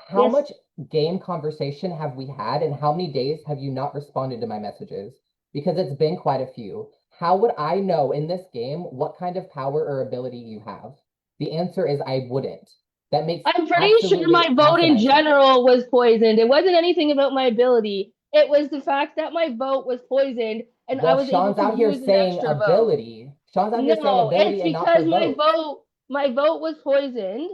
Speaker 11: how
Speaker 14: Yes.
Speaker 11: much game conversation have we had, and how many days have you not responded to my messages? Because it's been quite a few. How would I know in this game what kind of power or ability you have? The answer is I wouldn't. That makes
Speaker 14: I'm pretty sure
Speaker 11: absolutely
Speaker 14: my vote in
Speaker 11: asinine sense.
Speaker 14: general was poisoned. It wasn't anything about my ability. It was the fact that my vote was poisoned and I
Speaker 11: Well,
Speaker 14: was able
Speaker 11: Sean's
Speaker 14: to
Speaker 11: out here
Speaker 14: use an
Speaker 11: saying
Speaker 14: extra vote.
Speaker 11: ability. Sean's out here saying
Speaker 14: No,
Speaker 11: ability
Speaker 14: it's
Speaker 11: and not
Speaker 14: because
Speaker 11: for vote.
Speaker 14: my vote was poisoned.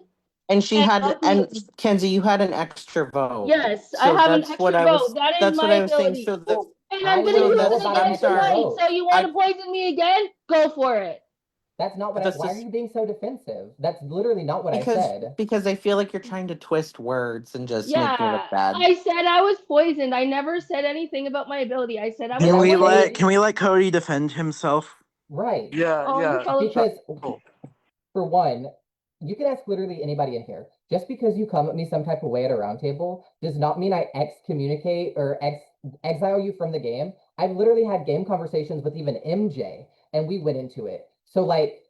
Speaker 9: And she
Speaker 14: And
Speaker 9: had and
Speaker 14: luckily,
Speaker 9: Kenzie, you had an extra vote.
Speaker 14: yes, I
Speaker 9: So
Speaker 14: have an extra vote. That is
Speaker 9: that's
Speaker 14: my
Speaker 9: what I was saying.
Speaker 14: ability.
Speaker 9: So the
Speaker 14: And I'm
Speaker 11: I
Speaker 14: gonna
Speaker 9: so
Speaker 11: wouldn't
Speaker 14: use
Speaker 11: know
Speaker 9: that's
Speaker 14: it
Speaker 11: about an
Speaker 14: again
Speaker 9: I'm
Speaker 11: extra
Speaker 9: sorry.
Speaker 14: tonight.
Speaker 11: vote.
Speaker 14: So you want
Speaker 9: I
Speaker 14: to poison me again? Go for it.
Speaker 11: That's not what
Speaker 9: but
Speaker 11: I.
Speaker 9: that's
Speaker 11: Why are
Speaker 9: just
Speaker 11: you being so defensive? That's literally not what I said.
Speaker 9: because I feel like you're trying to twist words and just make me
Speaker 14: Yeah,
Speaker 9: look bad.
Speaker 14: I said I was poisoned. I never said anything about my ability. I said I was
Speaker 11: And I would say,
Speaker 14: poisoned.
Speaker 8: Can we let Cody defend himself?
Speaker 11: right.
Speaker 14: Oh, you're telling.
Speaker 11: Because for one, you can ask literally anybody in here. Just because you come at me some type of way at a round table does not mean I excommunicate or exile you from the game. I've literally had game conversations with even MJ, and we went into it. So like,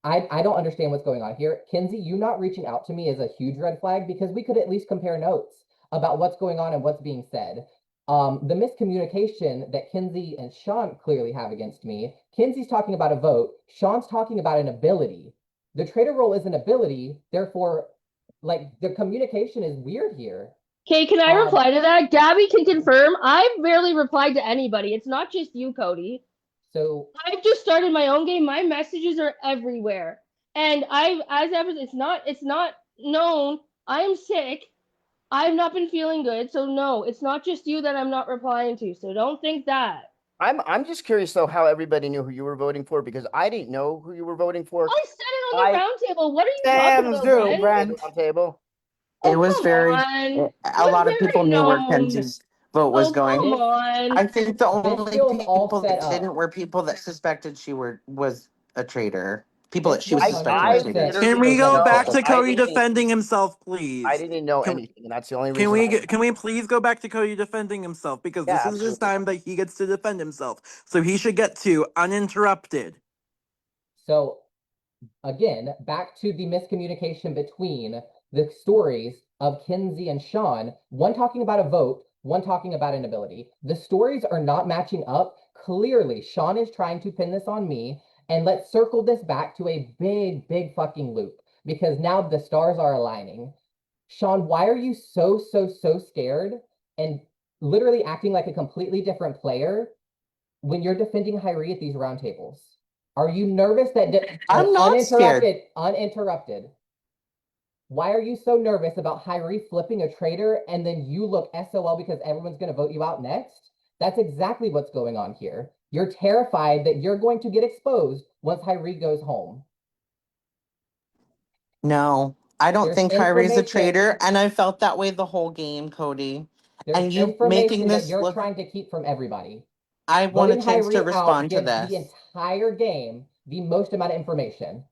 Speaker 11: I don't understand what's going on here. Kinsey, you not reaching out to me is a huge red flag because we could at least compare notes about what's going on and what's being said. The miscommunication that Kinsey and Sean clearly have against me. Kinsey's talking about a vote. Sean's talking about an ability. The traitor role is an ability, therefore, like the communication is weird here.
Speaker 14: Okay, can I reply to that? Gabby can confirm. I've barely replied to anybody. It's not just you, Cody.
Speaker 11: So
Speaker 14: I've just started my own game. My messages are everywhere. And it's not known. I am sick. I've not been feeling good. So no, it's not just you that I'm not replying to. So don't think that.
Speaker 12: I'm just curious though how everybody knew who you were voting for because I didn't know who you were voting for.
Speaker 14: I said it on the round table. What are you talking
Speaker 15: Damn,
Speaker 14: about,
Speaker 15: Drew,
Speaker 14: Brent?
Speaker 12: Round table.
Speaker 14: Oh,
Speaker 9: It was
Speaker 14: come
Speaker 9: very,
Speaker 14: on.
Speaker 9: a
Speaker 14: Was
Speaker 9: lot of people
Speaker 14: very
Speaker 9: knew where
Speaker 14: known.
Speaker 9: Kenzie's vote was
Speaker 14: Oh,
Speaker 9: going.
Speaker 14: come on.
Speaker 9: I think the
Speaker 11: this
Speaker 9: only
Speaker 11: feels all
Speaker 9: people
Speaker 11: set
Speaker 9: that
Speaker 11: up.
Speaker 9: didn't were people that suspected was a traitor. People that
Speaker 11: This
Speaker 9: she was suspecting
Speaker 12: I
Speaker 9: were
Speaker 11: 100%
Speaker 9: traitors.
Speaker 11: feels
Speaker 8: Can we
Speaker 11: like
Speaker 8: go
Speaker 11: a
Speaker 8: back
Speaker 11: setup.
Speaker 8: to Cody defending himself,
Speaker 12: I
Speaker 8: please?
Speaker 12: didn't know
Speaker 8: Can,
Speaker 12: anything, and that's the only
Speaker 8: can
Speaker 12: reason.
Speaker 8: can we please go back to Cody defending himself because
Speaker 12: Yeah,
Speaker 8: this is his
Speaker 12: absolutely.
Speaker 8: time that he gets to defend himself, so he should get to uninterrupted.
Speaker 11: So again, back to the miscommunication between the stories of Kinsey and Sean, one talking about a vote, one talking about an ability. The stories are not matching up. Clearly, Sean is trying to pin this on me. And let's circle this back to a big, big fucking loop because now the stars are aligning. Sean, why are you so scared and literally acting like a completely different player when you're defending Hyrie at these roundtables? Are you nervous that
Speaker 9: I'm not scared.
Speaker 11: uninterrupted? Why are you so nervous about Hyrie flipping a traitor and then you look SOL because everyone's going to vote you out next? That's exactly what's going on here. You're terrified that you're going to get exposed once Hyrie goes home.
Speaker 9: No, I don't
Speaker 11: There's
Speaker 9: think Kyrie's a
Speaker 11: information.
Speaker 9: traitor, and I felt that way the whole game, Cody.
Speaker 11: There's
Speaker 9: And you making
Speaker 11: information that
Speaker 9: this
Speaker 11: you're
Speaker 9: look,
Speaker 11: trying to keep from everybody.
Speaker 9: I want a
Speaker 11: Voting
Speaker 9: chance to
Speaker 11: Hyrie out
Speaker 9: respond to
Speaker 11: gives the
Speaker 9: this.
Speaker 11: entire game the most amount of information.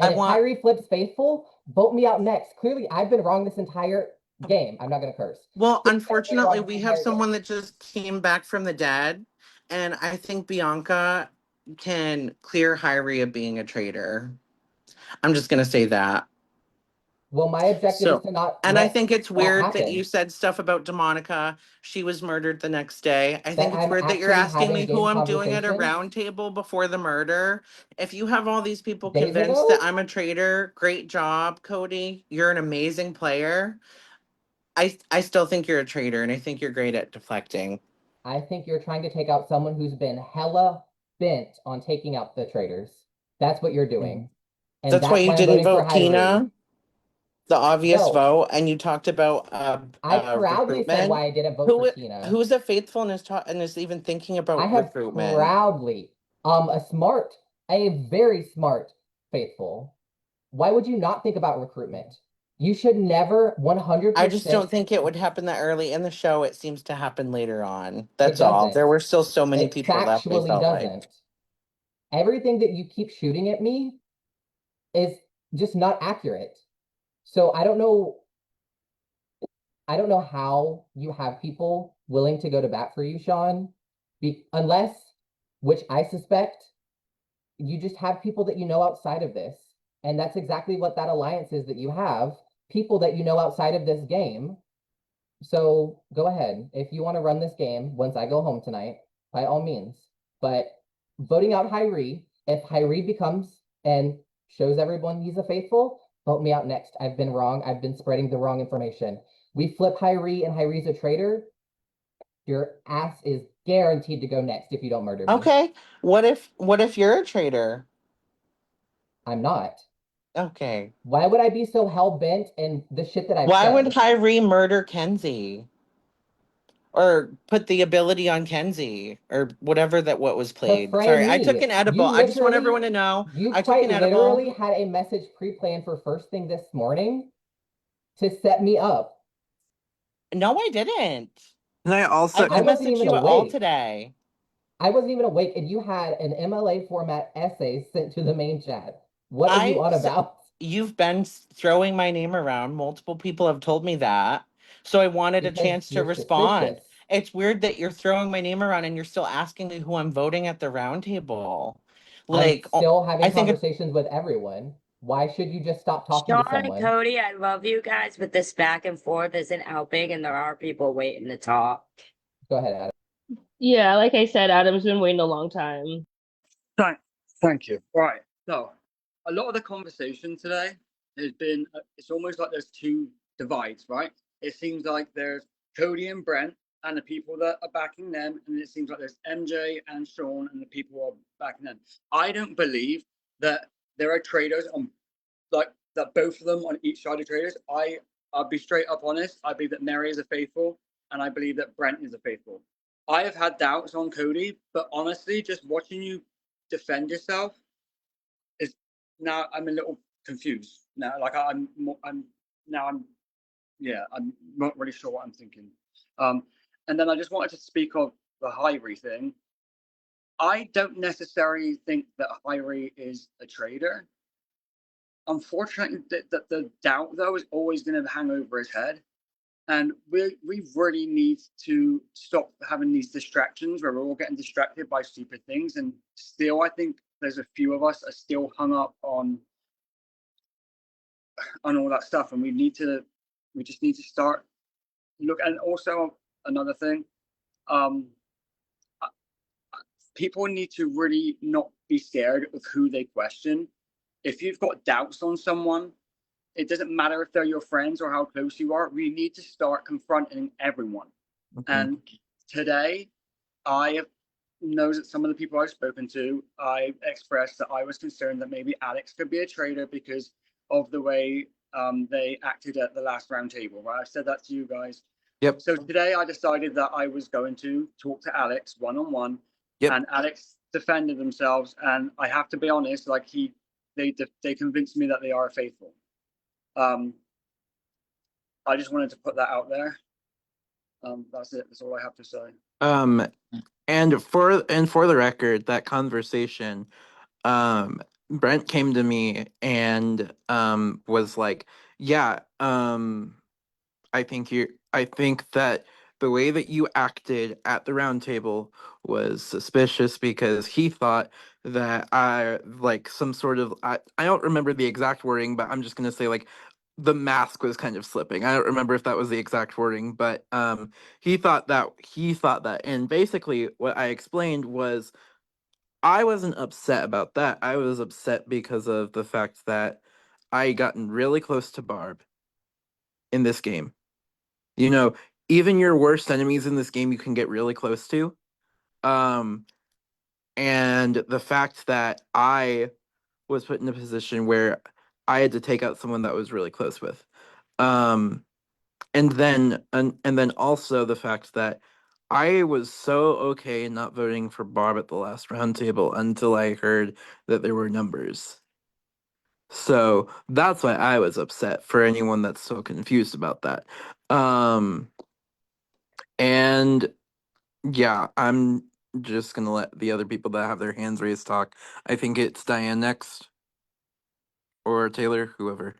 Speaker 9: I
Speaker 11: And if
Speaker 9: want-
Speaker 11: Hyrie flips faithful, vote me out next. Clearly, I've been wrong this entire game. I'm not going to curse.
Speaker 9: Well,
Speaker 11: I've been
Speaker 9: unfortunately,
Speaker 11: wrong
Speaker 9: we
Speaker 11: this
Speaker 9: have
Speaker 11: entire game.
Speaker 9: someone that just came back from the dead, and I think Bianca can clear Hyrie of being a traitor. I'm just gonna say that.
Speaker 11: Well, my objective is
Speaker 9: So,
Speaker 11: to not
Speaker 9: and I
Speaker 11: let
Speaker 9: think it's
Speaker 11: that
Speaker 9: weird that
Speaker 11: happen.
Speaker 9: you said stuff about Demonica. She was murdered the next day. I
Speaker 11: That
Speaker 9: think it's
Speaker 11: I'm
Speaker 9: weird that you're
Speaker 11: actually
Speaker 9: asking
Speaker 11: having
Speaker 9: me who
Speaker 11: game
Speaker 9: I'm doing at a
Speaker 11: conversations.
Speaker 9: round table before the murder. If you have all these people
Speaker 11: Days
Speaker 9: convinced
Speaker 11: ago?
Speaker 9: that I'm a traitor, great job, Cody. You're an amazing player. I still think you're a traitor, and I think you're great at deflecting.
Speaker 11: I think you're trying to take out someone who's been hella bent on taking out the traitors. That's what you're doing. And
Speaker 9: That's why you
Speaker 11: I'm
Speaker 9: didn't
Speaker 11: voting for
Speaker 9: vote
Speaker 11: Hyrie.
Speaker 9: Tina, the obvious
Speaker 11: No.
Speaker 9: vote, and you talked about
Speaker 11: I proudly said
Speaker 9: recruitment.
Speaker 11: why I didn't vote for Tina.
Speaker 9: Who's a faithful and is even thinking about
Speaker 11: I have
Speaker 9: recruitment?
Speaker 11: proudly, a very smart faithful. Why would you not think about recruitment? You should never 100%.
Speaker 9: I just don't think it would happen that early in the show. It seems to happen later on. That's
Speaker 11: It
Speaker 9: all.
Speaker 11: doesn't.
Speaker 9: There were still so many
Speaker 11: It
Speaker 9: people left. They
Speaker 11: factually
Speaker 9: felt
Speaker 11: doesn't.
Speaker 9: like.
Speaker 11: Everything that you keep shooting at me is just not accurate. So I don't know how you have people willing to go to bat for you, Sean, unless, which I suspect, you just have people that you know outside of this. And that's exactly what that alliance is that you have, people that you know outside of this game. So go ahead. If you want to run this game once I go home tonight, by all means. But voting out Hyrie, if Hyrie becomes and shows everyone he's a faithful, vote me out next. I've been wrong. I've been spreading the wrong information. We flip Hyrie and Hyrie's a traitor. Your ass is guaranteed to go next if you don't murder me.
Speaker 9: Okay. What if you're a traitor?
Speaker 11: I'm not.
Speaker 9: Okay.
Speaker 11: Why would I be so hell-bent in the shit that I've
Speaker 9: Why
Speaker 11: said?
Speaker 9: would Hyrie murder Kenzie? Or put the ability on Kenzie or whatever what was played.
Speaker 11: frame
Speaker 9: Sorry, I
Speaker 11: me.
Speaker 9: took an edible.
Speaker 11: You
Speaker 9: I just want
Speaker 11: literally-
Speaker 9: everyone to know.
Speaker 11: You
Speaker 9: I took
Speaker 11: quite
Speaker 9: an edible.
Speaker 11: literally had a message pre-planned for first thing this morning to set me up.
Speaker 9: No, I didn't.
Speaker 8: And I also
Speaker 9: I
Speaker 11: wasn't
Speaker 9: messaged
Speaker 11: even
Speaker 9: you all
Speaker 11: awake.
Speaker 9: today.
Speaker 11: I wasn't even awake, and you had an MLA format essay sent to the main chat. What are you on about?
Speaker 9: You've been throwing my name around. Multiple people have told me that. So I wanted a
Speaker 11: Because
Speaker 9: chance to
Speaker 11: you're
Speaker 9: respond.
Speaker 11: suspicious.
Speaker 9: It's weird that you're throwing my name around and you're still asking me who I'm voting at the round table. Like,
Speaker 11: I'm still having
Speaker 9: I think
Speaker 11: conversations with everyone. Why should you just stop talking to
Speaker 16: Sean and
Speaker 11: someone?
Speaker 16: Cody, I love you guys, but this back and forth isn't helping, and there are people waiting to talk.
Speaker 11: Go ahead, Adam.
Speaker 14: Yeah, like I said, Adam's been waiting a long time.
Speaker 16: Thank you. Right. So, a lot of the conversation today has been, it's almost like there's two divides, right? It seems like there's Cody and Brent and the people that are backing them, and it seems like there's MJ and Sean and the people who are backing them. I don't believe that there are traders on, like, that both of them on each side of traders. I'll be straight up honest. I believe that Mary is a faithful, and I believe that Brent is a faithful. I have had doubts on Cody, but honestly, just watching you defend yourself is now I'm a little confused now. Like I'm not really sure what I'm thinking. And then I just wanted to speak of the Hyrie thing. I don't necessarily think that Hyrie is a trader. Unfortunately, the doubt though is always going to hang over his head. And we really need to stop having these distractions where we're all getting distracted by stupid things. And still, I think there's a few of us are still hung up on all that stuff. And we just need to start look. And also another thing, people need to really not be scared of who they question. If you've got doubts on someone, it doesn't matter if they're your friends or how close you are. We need to start confronting everyone. And today, I know that some of the people I've spoken to, I expressed that I was concerned that maybe Alex could be a traitor because of the way they acted at the last roundtable. Right? I said that to you guys.
Speaker 8: Yep.
Speaker 16: So today I decided that I was going to talk to Alex one-on-one. Yep. And Alex defended themselves. And I have to be honest, like they convinced me that they are faithful. I just wanted to put that out there. That's it. That's all I have to say.
Speaker 8: And for the record, that conversation, Brent came to me and was like, yeah, I think that the way that you acted at the round table was suspicious because he thought that I like some sort of I don't remember the exact wording, but I'm just gonna say like the mask was kind of slipping. I don't remember if that was the exact wording, but he thought that and basically what I explained was I wasn't upset about that. I was upset because of the fact that I gotten really close to Barb in this game. You know, even your worst enemies in this game you can get really close to. And the fact that I was put in a position where I had to take out someone that I was really close with. And then also the fact that I was so okay not voting for Barb at the last roundtable until I heard that there were numbers. So that's why I was upset for anyone that's so confused about that. And yeah, I'm just gonna let the other people that have their hands raised talk. I think it's Diane next. Or Taylor, whoever.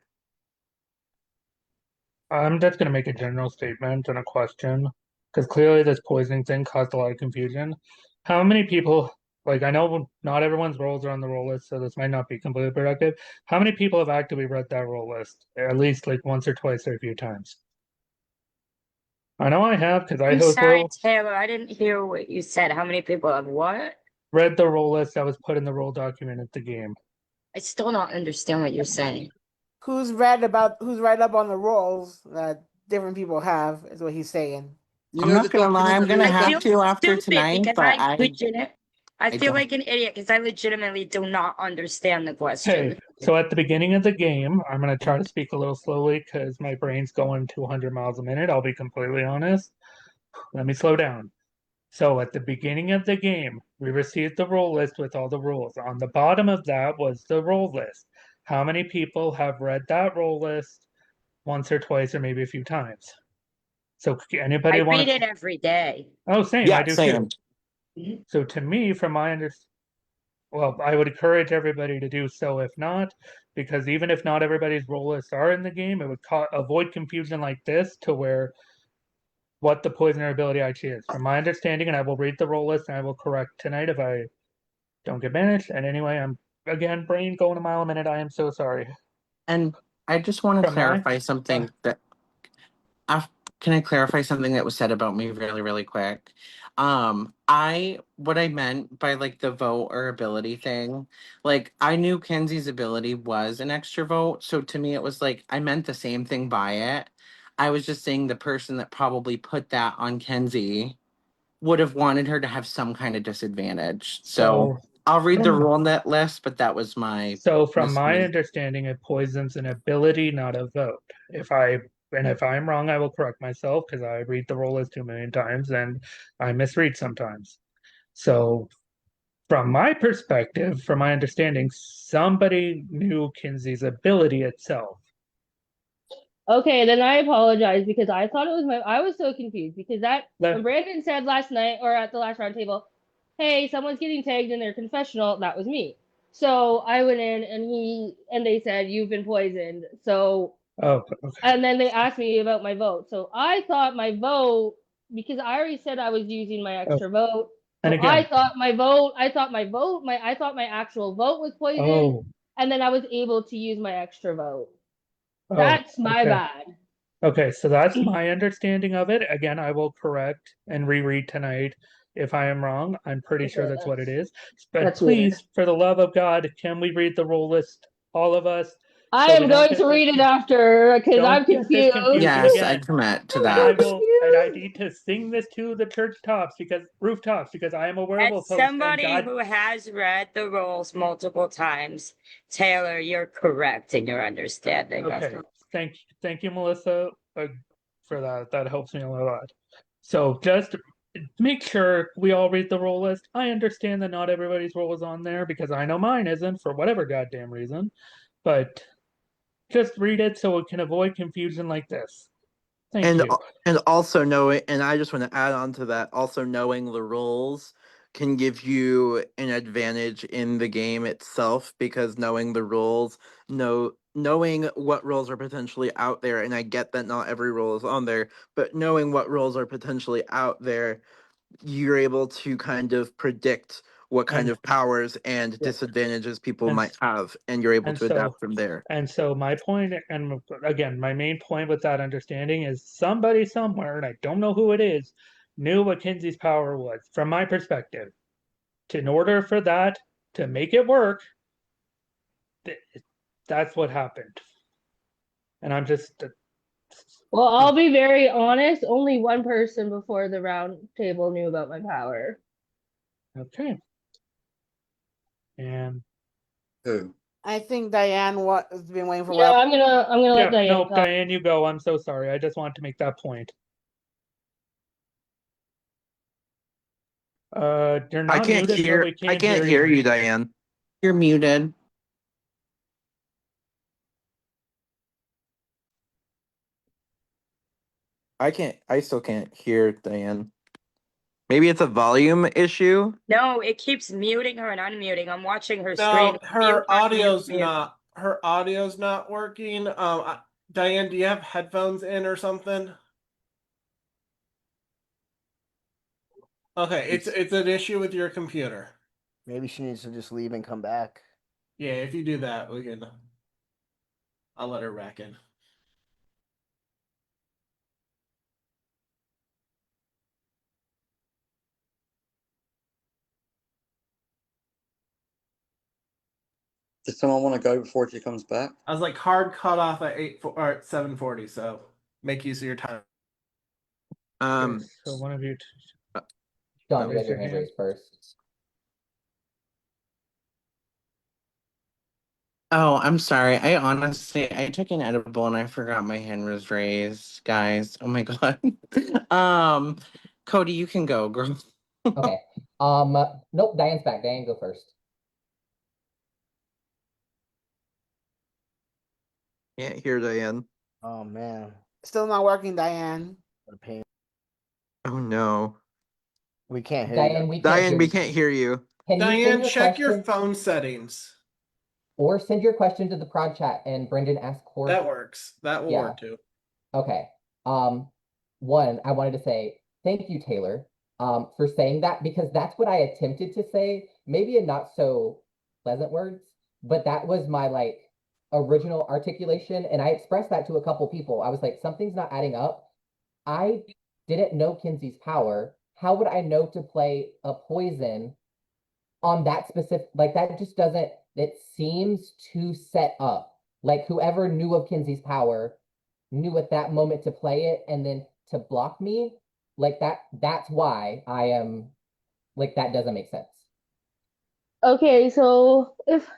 Speaker 2: I'm just gonna make a general statement and a question, because clearly this poisoning thing caused a lot of confusion. How many people, like I know not everyone's roles are on the roll list, so this might not be completely productive. How many people have actively read that roll list? At least like once or twice or a few times. I know I have, because I
Speaker 17: I'm
Speaker 2: host
Speaker 17: sorry,
Speaker 2: roll
Speaker 17: Taylor. I didn't hear what you said. How many people have what?
Speaker 2: read the roll list that was put in the roll document at the game.
Speaker 17: I still don't understand what you're saying.
Speaker 15: Who's read up on the roles that different people have, is what he's saying.
Speaker 9: I'm not gonna lie, I'm gonna have
Speaker 17: feel
Speaker 9: to after
Speaker 17: stupid
Speaker 9: tonight,
Speaker 17: because
Speaker 9: but
Speaker 17: I feel
Speaker 9: don't.
Speaker 17: like an idiot because I legitimately do not understand the question.
Speaker 2: Hey, so at the beginning of the game, I'm going to try to speak a little slowly because my brain's going 200 miles a minute. I'll be completely honest. Let me slow down. So at the beginning of the game, we received the roll list with all the rules. On the bottom of that was the roll list. How many people have read that roll list once or twice or maybe a few times? So anybody
Speaker 17: I
Speaker 2: want
Speaker 17: read
Speaker 2: to?
Speaker 17: it every day.
Speaker 2: Oh, same.
Speaker 8: Yeah,
Speaker 2: I do
Speaker 8: same.
Speaker 2: too. So to me, from my understanding, well, I would encourage everybody to do so if not, because even if not everybody's role lists are in the game, it would avoid confusion like this to where what the poisoner ability actually is. From my understanding, and I will read the role list and I will correct tonight if I don't get banished. And anyway, I'm again brain going a mile a minute. I am so sorry.
Speaker 9: And I just want to
Speaker 2: From my
Speaker 9: clarify something that can I clarify something that was said about me really, really quick? What I meant by like the vote or ability thing, like I knew Kenzie's ability was an extra vote. So to me, it was like I meant the same thing by it. I was just saying the person that probably put that on Kenzie would have wanted her to have some kind of disadvantage. So
Speaker 2: So
Speaker 9: I'll read the
Speaker 2: from
Speaker 9: rule net list, but that was my
Speaker 2: so from my
Speaker 9: misread.
Speaker 2: understanding, it poisons an ability, not a vote. If I'm wrong, I will correct myself because I read the role list 2 million times and I misread sometimes. So from my perspective, from my understanding, somebody knew Kinsey's ability itself.
Speaker 14: Okay, then I apologize because I thought it was I was so confused because when Brandon said last night or at the last round table, hey, someone's getting tagged in their confessional, that was me. So I went in and they said you've been poisoned. So
Speaker 2: okay.
Speaker 14: And then they asked me about my vote. So I thought my vote, because I already said I was using my extra vote.
Speaker 2: And
Speaker 14: So I
Speaker 2: again,
Speaker 14: thought I thought my actual vote was poisoned.
Speaker 2: oh,
Speaker 14: And then I was able to use my extra vote.
Speaker 2: oh,
Speaker 14: That's my
Speaker 2: okay.
Speaker 14: bad.
Speaker 2: Okay, so that's my understanding of it. Again, I will correct and reread tonight if I am wrong. I'm pretty sure
Speaker 14: Okay,
Speaker 2: that's what it is. But
Speaker 14: that's weird.
Speaker 2: please, for the love of God, can we read the role list, all of us?
Speaker 14: I
Speaker 2: so we
Speaker 14: am
Speaker 2: don't
Speaker 14: going
Speaker 2: get
Speaker 14: to
Speaker 2: this,
Speaker 14: read it after because I'm
Speaker 2: don't get this
Speaker 14: confused.
Speaker 2: confused. And
Speaker 9: Yes, I
Speaker 2: again,
Speaker 9: commit to
Speaker 2: and
Speaker 9: that.
Speaker 2: I need to sing this to the church tops because rooftops because I am a werewolf
Speaker 17: As
Speaker 2: host and
Speaker 17: somebody
Speaker 2: God.
Speaker 17: who has read the roles multiple times, Taylor, you're correct in your understanding of
Speaker 2: Okay,
Speaker 17: them.
Speaker 2: thank you, Melissa, for that. That helps me a lot. So just make sure we all read the role list. I understand that not everybody's role is on there because I know mine isn't for whatever goddamn reason, but just read it so we can avoid confusion like this. Thank
Speaker 8: And
Speaker 2: you.
Speaker 8: and also knowing, and I just want to add on to that, also knowing the rules can give you an advantage in the game itself because knowing the rules, knowing what rules are potentially out there, and I get that not every rule is on there, but knowing what rules are potentially out there, you're able to kind of predict what kind
Speaker 2: And
Speaker 8: of powers and
Speaker 2: yeah,
Speaker 8: disadvantages people
Speaker 2: and
Speaker 8: might have, and you're able
Speaker 2: and
Speaker 8: to
Speaker 2: so
Speaker 8: adapt from there.
Speaker 2: my point, and again, my main point with that understanding is somebody somewhere, and I don't know who it is, knew what Kinsey's power was from my perspective. In order for that to make it work, that's what happened. And I'm just
Speaker 14: Well, I'll be very honest. Only one person before the round table knew about my power.
Speaker 2: okay. And
Speaker 16: Who?
Speaker 15: I think Diane has been waiting for a
Speaker 14: Yeah,
Speaker 15: while.
Speaker 14: I'm gonna let
Speaker 2: yeah,
Speaker 14: Diane
Speaker 2: no,
Speaker 14: talk.
Speaker 2: Diane, you go. I'm so sorry. I just want to make that point. You're not muted, but we
Speaker 8: I
Speaker 2: can't
Speaker 8: can't
Speaker 2: hear
Speaker 8: hear
Speaker 2: you.
Speaker 8: you, Diane.
Speaker 9: You're muted.
Speaker 8: I still can't hear Diane. Maybe it's a volume issue.
Speaker 17: No, it keeps muting her and unmuting. I'm watching her screen.
Speaker 1: No,
Speaker 17: Mute, unmute, mute.
Speaker 1: her audio's not working. Diane, do you have headphones in or something? Okay, it's an issue with your computer.
Speaker 12: Maybe she needs to just leave and come back.
Speaker 1: Yeah, if you do that, we can. I'll let her back in.
Speaker 16: Does someone want to go before she comes back?
Speaker 1: I was like hard cut off at 7:40, so make use of your time.
Speaker 2: Okay, so one of you.
Speaker 11: John, you
Speaker 2: raise
Speaker 11: had your
Speaker 2: your
Speaker 11: hand
Speaker 2: hand.
Speaker 11: raised first.
Speaker 9: Oh, I'm sorry. I took an edible and I forgot my hand was raised, guys. Oh my god. Cody, you can go, girl.
Speaker 11: Okay. Nope, Diane's back. Diane, go first.
Speaker 8: Can't hear Diane.
Speaker 12: Oh man,
Speaker 15: Still not working, Diane.
Speaker 12: what a pain.
Speaker 8: Oh no.
Speaker 12: We can't hear
Speaker 11: Diane,
Speaker 12: you.
Speaker 11: we can't
Speaker 8: Diane,
Speaker 11: hear
Speaker 8: we
Speaker 11: you.
Speaker 8: can't hear you.
Speaker 11: Can you send
Speaker 1: Diane,
Speaker 11: your
Speaker 1: check your
Speaker 11: question
Speaker 1: phone settings.
Speaker 11: or send your question to the prod chat and Brendan ask Horse?
Speaker 1: That works. That will
Speaker 11: Yeah.
Speaker 1: work too.
Speaker 11: Okay. One, I wanted to say thank you, Taylor, for saying that because that's what I attempted to say, maybe in not so pleasant words, but that was my like original articulation, and I expressed that to a couple people. I was like, something's not adding up. I didn't know Kinsey's power, how would I know to play a poison on that specific, like that just doesn't, it seems too set up. Like whoever knew of Kinsey's power knew at that moment to play it and then to block me, like that's why I am, like that doesn't make sense.
Speaker 14: Okay, so if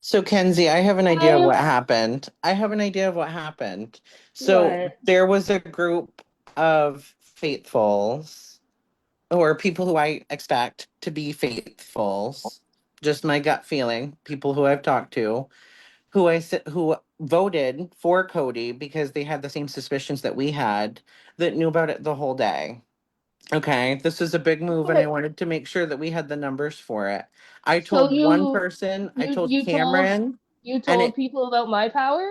Speaker 9: So, Kenzie, I have an idea of
Speaker 14: I
Speaker 9: what happened. I have an idea of what happened. So,
Speaker 14: what?
Speaker 9: there was a group of faithfuls, or people who I expect to be faithfuls, just my gut feeling, people who I've talked to, who voted for Cody because they had the same suspicions that we had, that knew about it the whole day. Okay, this is a big move, and I
Speaker 14: But
Speaker 9: wanted to make sure that we had the numbers for it. I
Speaker 14: so
Speaker 9: told one person, I told Cameron,
Speaker 14: you
Speaker 9: and
Speaker 14: told people about my power?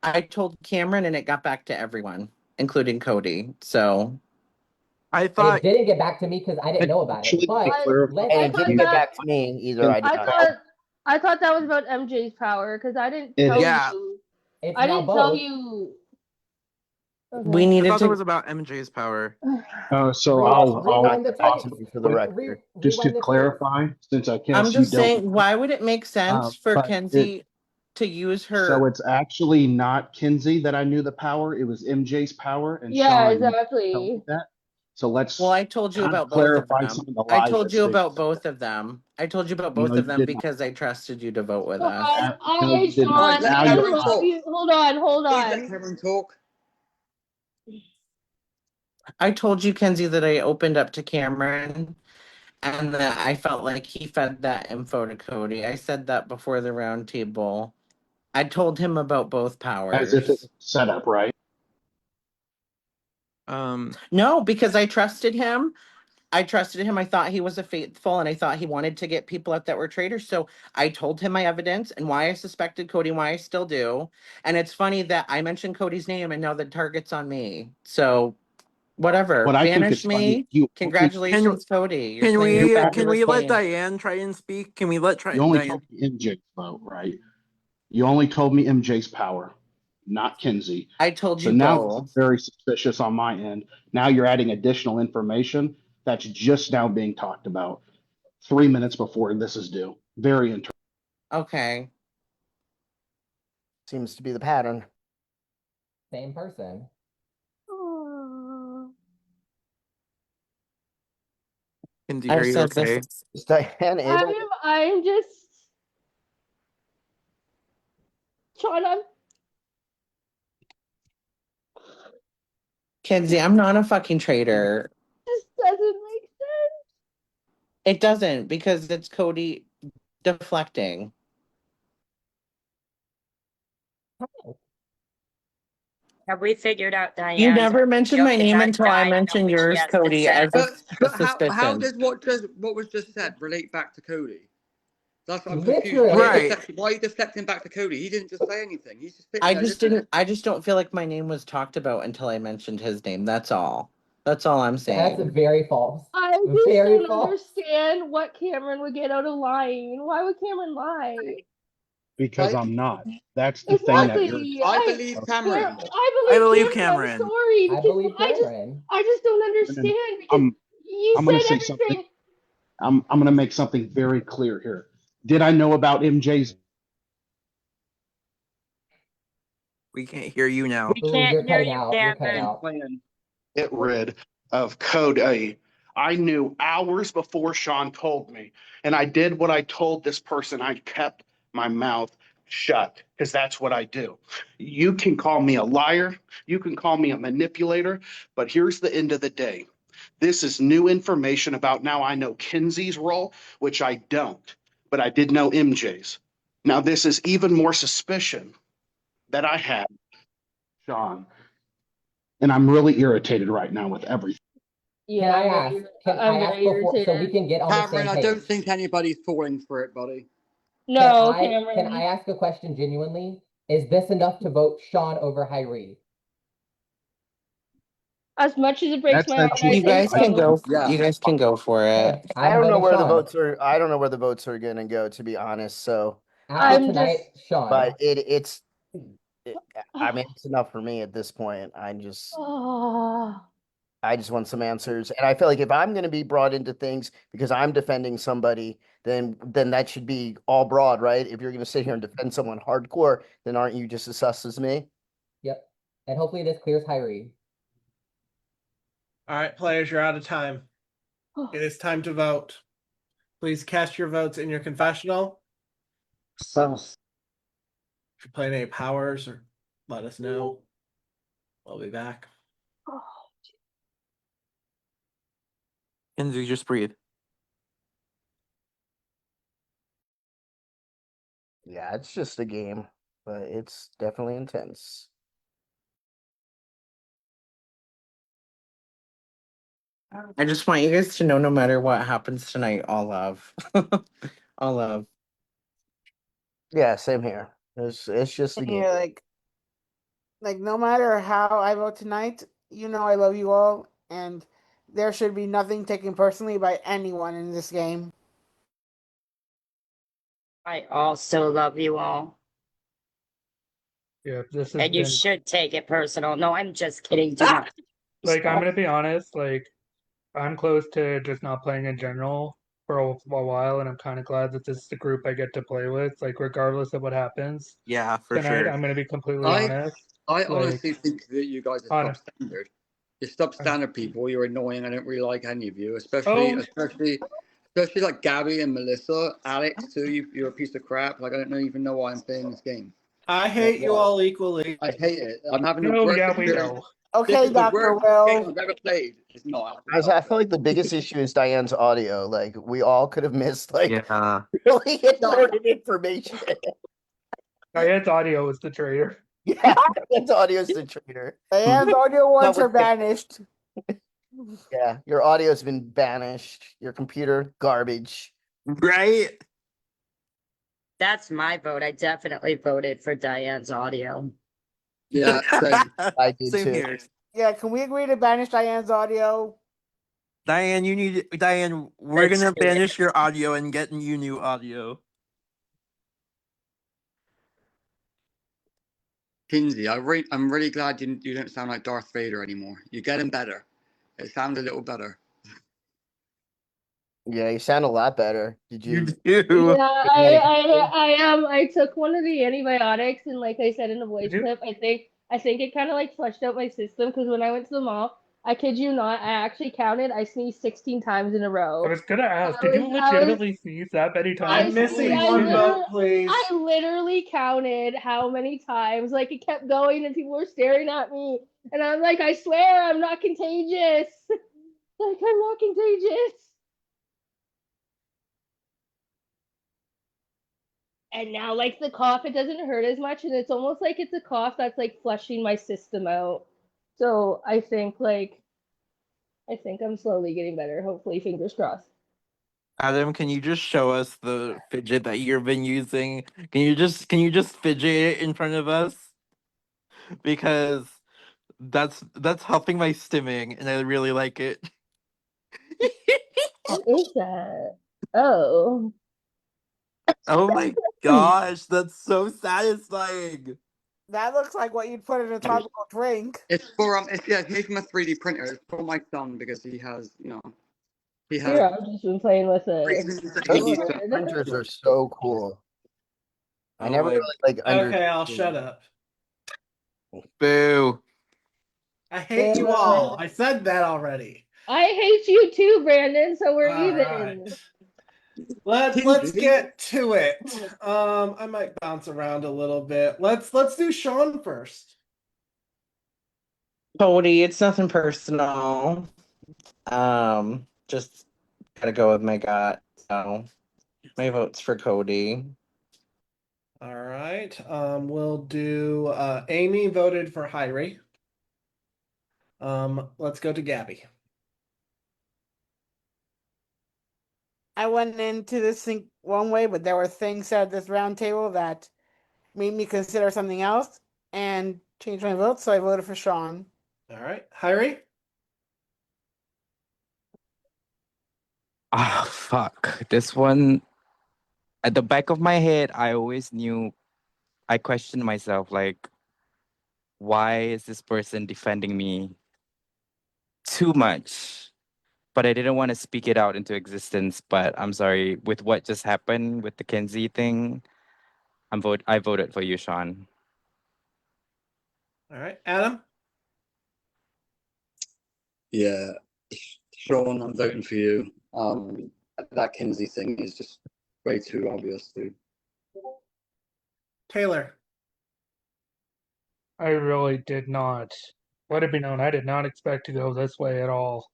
Speaker 9: I told Cameron, and it got back to everyone, including Cody. So
Speaker 8: I
Speaker 11: It
Speaker 8: thought
Speaker 11: didn't get back to me because I didn't know about it, but let's
Speaker 12: And
Speaker 14: I
Speaker 12: it
Speaker 14: thought
Speaker 12: didn't get
Speaker 14: that
Speaker 12: back to me either. I doubt.
Speaker 14: I thought that was about MJ's power because I didn't
Speaker 5: It
Speaker 14: tell
Speaker 5: is.
Speaker 8: yeah,
Speaker 14: you.
Speaker 11: it's
Speaker 14: I
Speaker 11: now
Speaker 14: didn't tell
Speaker 11: both.
Speaker 14: you.
Speaker 9: we
Speaker 14: Okay.
Speaker 8: I
Speaker 9: needed
Speaker 8: thought it was
Speaker 9: to.
Speaker 8: about MJ's power.
Speaker 5: So
Speaker 12: Well,
Speaker 5: I'll
Speaker 12: not
Speaker 11: Rewind the tape.
Speaker 12: possibly for the
Speaker 5: quick,
Speaker 12: record.
Speaker 5: just to
Speaker 11: Rewind the tape.
Speaker 5: clarify, since I
Speaker 9: I'm
Speaker 5: guess you
Speaker 9: just
Speaker 5: don't
Speaker 9: saying, why would it make sense for
Speaker 5: but it
Speaker 9: Kenzie to use
Speaker 5: so
Speaker 9: her?
Speaker 5: it's actually not Kinsey that I knew the power, it was MJ's power, and
Speaker 14: Yeah,
Speaker 5: Sean, you told me
Speaker 14: exactly.
Speaker 5: that. So
Speaker 9: Well,
Speaker 5: let's
Speaker 9: I told you
Speaker 5: kind of
Speaker 9: about both of
Speaker 5: clarify
Speaker 9: them.
Speaker 5: some of the
Speaker 9: I
Speaker 5: lies
Speaker 9: told
Speaker 5: that
Speaker 9: you
Speaker 5: Stacy
Speaker 9: about
Speaker 5: said.
Speaker 9: both of them. I told you about
Speaker 5: No,
Speaker 9: both of
Speaker 5: you
Speaker 9: them
Speaker 5: did not.
Speaker 9: because I trusted you to vote with
Speaker 14: Sean,
Speaker 9: us.
Speaker 5: No, you did not.
Speaker 16: Right, let
Speaker 5: Now
Speaker 14: I
Speaker 5: you're
Speaker 16: Cameron
Speaker 14: love
Speaker 5: lying.
Speaker 16: talk.
Speaker 14: you. Hold
Speaker 16: Please let
Speaker 14: on.
Speaker 16: Cameron talk.
Speaker 9: I told you, Kenzie, that I opened up to Cameron and that I felt like he fed that info to Cody. I said that before the round table. I told him about both
Speaker 5: As if it's
Speaker 9: powers.
Speaker 5: set up, right?
Speaker 9: No, because I trusted him. I trusted him. I thought he was a faithful, and I thought he wanted to get people out that were traitors. So I told him my evidence and why I suspected Cody, and why I still do. And it's funny that I mentioned Cody's name, and now the target's on me. So whatever.
Speaker 5: What I think
Speaker 9: Banish
Speaker 5: is funny,
Speaker 9: me.
Speaker 5: you only
Speaker 9: Congratulations, Cody. You're
Speaker 8: Can
Speaker 9: playing a
Speaker 8: we
Speaker 9: fabulous
Speaker 8: let
Speaker 9: game.
Speaker 8: Diane try and speak? Can we let
Speaker 5: you only
Speaker 8: Diane?
Speaker 5: told me MJ's vote, right? You only told me MJ's power, not Kinsey.
Speaker 9: I told
Speaker 5: So
Speaker 9: you
Speaker 5: now this is
Speaker 9: both.
Speaker 5: very suspicious on my end. Now you're adding additional information that's just now being talked about 3 minutes before this is due. Very interesting.
Speaker 9: Okay.
Speaker 12: Seems to be the pattern.
Speaker 11: Same person.
Speaker 8: Kenzie,
Speaker 9: I
Speaker 8: are you
Speaker 9: said
Speaker 8: okay?
Speaker 9: this.
Speaker 12: Is Diane able?
Speaker 14: I'm just Sean, I'm
Speaker 9: Kenzie, I'm not a fucking traitor.
Speaker 14: just doesn't make sense.
Speaker 9: It doesn't, because it's Cody deflecting.
Speaker 17: Have we figured out Diane's?
Speaker 9: You never mentioned my
Speaker 17: Is
Speaker 9: name
Speaker 17: that
Speaker 9: until I
Speaker 17: Diane
Speaker 9: mentioned
Speaker 17: what she
Speaker 9: yours,
Speaker 17: has to
Speaker 9: Cody,
Speaker 17: say?
Speaker 9: as a
Speaker 16: But how
Speaker 9: suspicion.
Speaker 16: does what was just said relate back to Cody? That's what I'm confused.
Speaker 11: Literally.
Speaker 16: Why are you deflecting back to Cody? He didn't just say anything. He's just sitting
Speaker 9: I
Speaker 16: there
Speaker 9: just
Speaker 16: listening.
Speaker 9: didn't. I just don't feel like my name was talked about until I mentioned his name. That's all. That's all I'm
Speaker 11: That's
Speaker 9: saying.
Speaker 11: very false.
Speaker 14: I just
Speaker 11: Very
Speaker 14: don't
Speaker 11: false.
Speaker 14: understand what Cameron would get out of lying. Why would Cameron lie?
Speaker 5: Because I'm not. That's the thing that you're.
Speaker 14: Exactly.
Speaker 16: I believe Cameron.
Speaker 14: I believe Cameron. I'm sorry
Speaker 11: I
Speaker 14: because
Speaker 11: believe Cameron.
Speaker 14: I just don't
Speaker 5: And
Speaker 14: understand because
Speaker 5: I'm
Speaker 14: you
Speaker 5: I'm
Speaker 14: said
Speaker 5: gonna say
Speaker 14: everything.
Speaker 5: something. I'm gonna make something very clear here. Did I know about MJ's?
Speaker 8: We can't hear you now.
Speaker 17: We can't
Speaker 11: You're
Speaker 17: hear
Speaker 11: cutting
Speaker 17: you,
Speaker 11: out. You're cutting
Speaker 17: Cameron.
Speaker 11: out.
Speaker 5: Get rid of Cody. I knew hours before Sean told me, and I did what I told this person. I kept my mouth shut because that's what I do. You can call me a liar, you can call me a manipulator, but here's the end of the day. This is new information about now I know Kinsey's role, which I don't, but I did know MJ's. Now, this is even more suspicion that I had, Sean, and I'm really irritated right now with everything.
Speaker 11: Can I ask? Can I ask before so we can get on the
Speaker 16: Cameron,
Speaker 11: same
Speaker 16: I don't
Speaker 11: page?
Speaker 16: think anybody's falling for it, buddy.
Speaker 14: No,
Speaker 11: Can
Speaker 14: Cameron.
Speaker 11: I ask a question genuinely? Is this enough to vote Sean over Hyrie?
Speaker 14: As much as it breaks my heart, I
Speaker 9: You
Speaker 14: think
Speaker 9: guys can
Speaker 14: so.
Speaker 9: go. You guys can go for it.
Speaker 12: I don't know
Speaker 11: voting
Speaker 12: where the
Speaker 11: Sean.
Speaker 12: votes are. I don't know where the votes are going to go, to be honest. So
Speaker 11: After tonight, Sean.
Speaker 12: But it's I mean, it's enough for me at this point.
Speaker 14: Oh,
Speaker 12: I just want some answers. And I feel like if I'm going to be brought into things because I'm defending somebody, then that should be all broad, right? If you're going to sit here and defend someone hardcore, then aren't you just as sus as me?
Speaker 11: Yep. And hopefully this clears Hyrie.
Speaker 1: All right, players, you're out of time. It is time to vote. Please cast your votes in your confessional.
Speaker 9: So
Speaker 1: If you're playing any powers, or let us know. We'll be back.
Speaker 8: Kenzie, just breathe.
Speaker 12: Yeah, it's just a game, but it's definitely intense.
Speaker 9: I just want you guys to know no matter what happens tonight, all love. All love.
Speaker 12: Yeah, same here. It's just a game.
Speaker 15: Yeah, like no matter how I vote tonight, I love you all, and there should be nothing taken personally by anyone in this game.
Speaker 17: I also love you all.
Speaker 2: Yeah, this has
Speaker 17: And you
Speaker 2: been
Speaker 17: should take it personal. No, I'm just kidding. Do not.
Speaker 2: like I'm gonna be honest, like I'm close to just not playing in general for a while, and I'm kind of glad that this is the group I get to play with. Like regardless of what happens
Speaker 8: Yeah, for
Speaker 2: tonight,
Speaker 8: sure.
Speaker 2: I'm gonna be completely honest.
Speaker 16: I
Speaker 2: Like,
Speaker 16: honestly think that you guys are
Speaker 2: honest.
Speaker 16: substandard. You're substandard people. You're annoying. I don't really like any of you,
Speaker 2: Oh,
Speaker 16: especially like Gabby and Melissa, Alex too. You're a piece of crap. Like I don't even know why I'm playing this game.
Speaker 1: I hate you all equally.
Speaker 16: I hate it. I'm having the
Speaker 2: no,
Speaker 16: worst
Speaker 2: yeah, we
Speaker 16: experience.
Speaker 2: know.
Speaker 16: This
Speaker 15: Okay,
Speaker 16: is the
Speaker 15: Dr.
Speaker 16: worst game
Speaker 15: Will.
Speaker 16: I've ever played. It's not.
Speaker 12: I feel like the biggest issue is Diane's audio. Like we all could have missed
Speaker 8: Yeah.
Speaker 12: really important information.
Speaker 2: Diane's audio is the traitor.
Speaker 12: Yeah, Diane's audio is the traitor.
Speaker 15: Diane's audio ones
Speaker 12: Not
Speaker 15: are
Speaker 12: with-
Speaker 15: banished.
Speaker 12: Yeah, your audio's been banished. Your computer garbage.
Speaker 8: Right?
Speaker 17: That's my vote. I definitely voted for Diane's audio.
Speaker 16: Yeah, same.
Speaker 12: I did
Speaker 8: Same
Speaker 12: too.
Speaker 8: here.
Speaker 15: Yeah, can we agree to banish Diane's audio?
Speaker 8: Diane, we're
Speaker 17: Let's
Speaker 8: gonna
Speaker 17: do it.
Speaker 8: banish your audio and get you new audio.
Speaker 16: Kinsey, I'm really glad you don't sound like Darth Vader anymore. You're getting better. It sounds a little better.
Speaker 12: Yeah, you sound a lot better. Did you?
Speaker 8: do.
Speaker 14: Yeah, I took one of the antibiotics, and like I said in the voice clip, I think it kind of like flushed out my system because when I went to the mall, I kid you not, I actually counted. I sneezed 16 times in a row.
Speaker 2: I was gonna ask,
Speaker 14: I
Speaker 2: did you
Speaker 14: was- I was-
Speaker 2: legitimately sneeze that many times?
Speaker 1: I'm missing
Speaker 2: Holy
Speaker 1: one
Speaker 2: shit.
Speaker 1: vote, please.
Speaker 14: I literally counted how many times. Like it kept going, and people were staring at me, and I'm like, I swear, I'm not contagious. Like I'm not contagious. And now, like the cough, it doesn't hurt as much, and it's almost like it's a cough that's like flushing my system out. So I think I'm slowly getting better. Hopefully, fingers crossed.
Speaker 8: Adam, can you just show us the fidget that you've been using? Can you just fidget it in front of us? Because that's helping my stimming, and I really like it.
Speaker 14: What is that? Oh.
Speaker 8: Oh my gosh, that's so satisfying.
Speaker 15: That looks like what you'd put in a tropical drink.
Speaker 16: It's he's from a 3D printer. It's for my son because he has
Speaker 14: Here, I've just been playing with it.
Speaker 16: reasons that he
Speaker 12: Those
Speaker 16: needs to.
Speaker 12: printers are so cool. I never really like
Speaker 1: Okay, I'll shut up.
Speaker 8: Boo.
Speaker 1: I hate you all. I said that already.
Speaker 14: I hate you too, Brandon. So we're
Speaker 1: All
Speaker 14: even.
Speaker 1: Let's get to it. I might bounce around a little bit. Let's do Sean first.
Speaker 9: Cody, it's nothing personal. Just gotta go with my gut. So my vote's for Cody.
Speaker 1: All right. We'll do Amy voted for Hyrie. Let's go to Gabby.
Speaker 15: I went into this thing one way, but there were things said at this round table that made me consider something else and changed my vote, so I voted for Sean.
Speaker 1: All right. Hyrie?
Speaker 10: Ah, fuck. This one, at the back of my head, I always knew, I questioned myself, like, why is this person defending me too much? But I didn't want to speak it out into existence. But I'm sorry, with what just happened with the Kenzie thing, I voted for you, Sean.
Speaker 1: All right, Adam.
Speaker 16: Yeah, Sean, I'm voting for you. That Kinsey thing is just way too obvious, dude.
Speaker 1: Taylor.
Speaker 2: I really did not. Let it be known, I did not expect to go this way at all.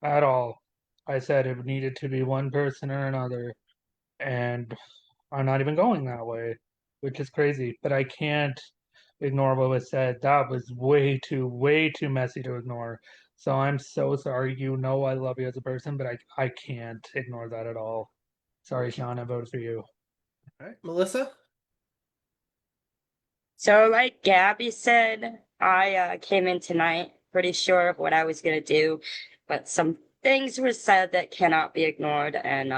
Speaker 2: At all. I said it needed to be one person or another, and I'm not even going that way, which is crazy. But I can't ignore what was said. That was way too messy to ignore. So I'm so sorry. You know I love you as a person, but I can't ignore that at all. Sorry, Sean, I voted for you.
Speaker 1: All right, Melissa.
Speaker 17: So, like Gabby said, I came in tonight pretty sure of what I was gonna do, but some things were said that cannot be ignored. And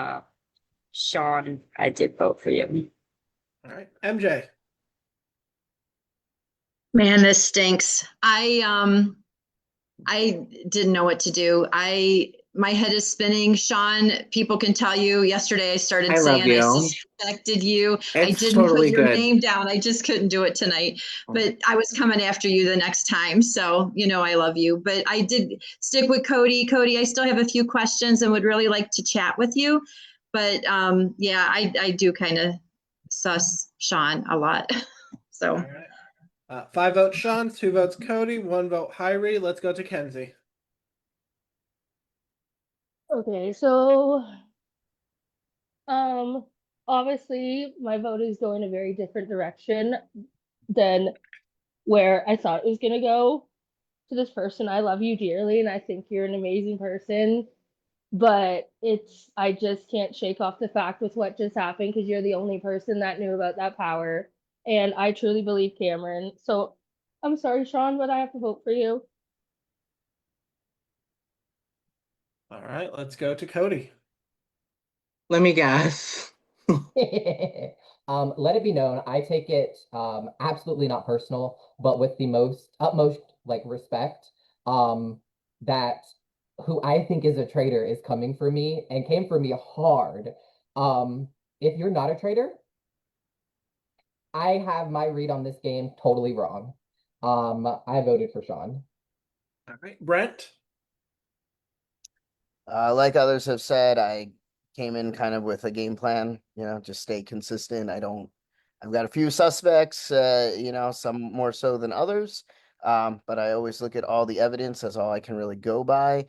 Speaker 17: Sean, I did vote for you.
Speaker 1: All right, MJ.
Speaker 18: Man, this stinks. I didn't know what to do. My head is spinning. Sean, people can tell you yesterday I started
Speaker 9: I love
Speaker 18: saying I
Speaker 9: you.
Speaker 18: suspected you. I
Speaker 9: It's
Speaker 18: didn't
Speaker 9: totally
Speaker 18: put your
Speaker 9: good.
Speaker 18: name down. I just couldn't do it tonight. But I was coming after you the next time. So, you know, I love you. But I did stick with Cody. Cody, I still have a few questions and would really like to chat with you. But yeah, I do kind of sus Sean a lot. So.
Speaker 1: All right. 5 votes Sean, 2 votes Cody, 1 vote Hyrie. Let's go to Kenzie.
Speaker 14: Okay, so obviously my vote is going a very different direction than where I thought it was gonna go. To this person, I love you dearly and I think you're an amazing person, but I just can't shake off the fact with what just happened because you're the only person that knew about that power. And I truly believe Cameron. So I'm sorry, Sean, but I have to vote for you.
Speaker 1: All right, let's go to Cody.
Speaker 9: Let me guess.
Speaker 11: Let it be known, I take it absolutely not personal, but with the utmost like respect, that who I think is a traitor is coming for me and came for me hard. If you're not a traitor, I have my read on this game totally wrong. I voted for Sean.
Speaker 1: All right, Brent.
Speaker 12: Like others have said, I came in kind of with a game plan, just stay consistent. I've got a few suspects, some more so than others. But I always look at all the evidence. That's all I can really go by.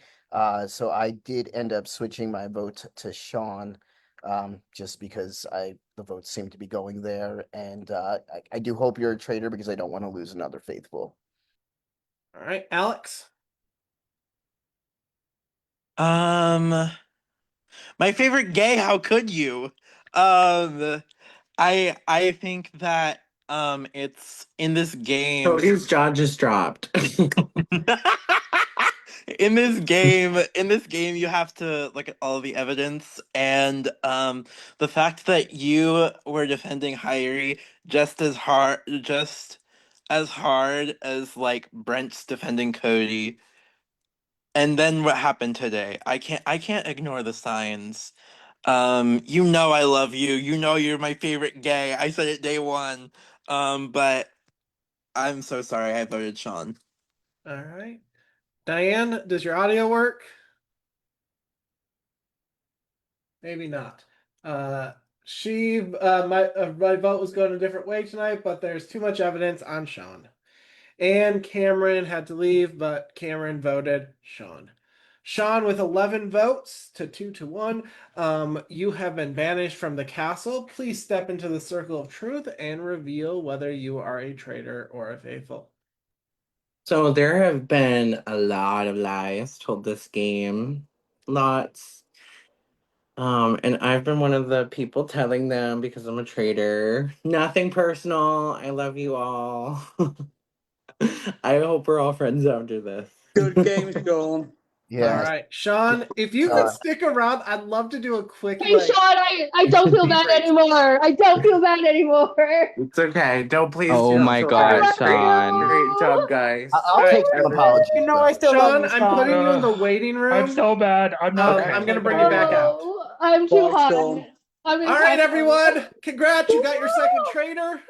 Speaker 12: So I did end up switching my vote to Sean, just because the votes seem to be going there. And I do hope you're a traitor because I don't want to lose another faithful.
Speaker 1: All right, Alex.
Speaker 8: My favorite gay, how could you? Um I think that it's in this game.
Speaker 9: Cody's jaw just dropped.
Speaker 8: In this game you have to look at all the evidence, and the fact that you were defending Hyrie just as hard as like Brent's defending Cody. And then what happened today? I can't ignore the signs. You know I love you. You know you're my favorite gay. I said it day one. But I'm so sorry I voted Sean.
Speaker 1: All right. Diane, does your audio work? Maybe not. My vote was going a different way tonight, but there's too much evidence on Sean. And Cameron had to leave, but Cameron voted Sean. Sean with 11 votes to 2-1. You have been banished from the castle. Please step into the circle of truth and reveal whether you are a traitor or a faithful.
Speaker 9: So there have been a lot of lies told this game. Lots. And I've been one of the people telling them because I'm a traitor. Nothing personal. I love you all. I hope we're all friends after this.
Speaker 16: Good game, Sean.
Speaker 12: Yeah.
Speaker 1: All right, Sean, if you could stick around, I'd love to do a quick
Speaker 14: Hey, Sean, I don't feel bad anymore. I don't feel bad anymore.
Speaker 8: It's okay. Don't please
Speaker 10: Oh
Speaker 8: feel
Speaker 10: my
Speaker 8: so
Speaker 10: God,
Speaker 8: bad.
Speaker 10: Sean.
Speaker 8: Great job, guys.
Speaker 12: I'll take some apologies.
Speaker 15: You know I still love
Speaker 1: Sean,
Speaker 15: you,
Speaker 1: I'm putting you in the
Speaker 2: Ugh.
Speaker 1: waiting room.
Speaker 2: I'm so bad. I'm not.
Speaker 8: Okay.
Speaker 1: I'm gonna bring you back out.
Speaker 14: Oh, I'm too
Speaker 16: Bye,
Speaker 14: hot.
Speaker 16: Sean.
Speaker 14: I'm gonna
Speaker 1: All right,
Speaker 14: pass out.
Speaker 1: everyone. Congrats, you got your second traitor.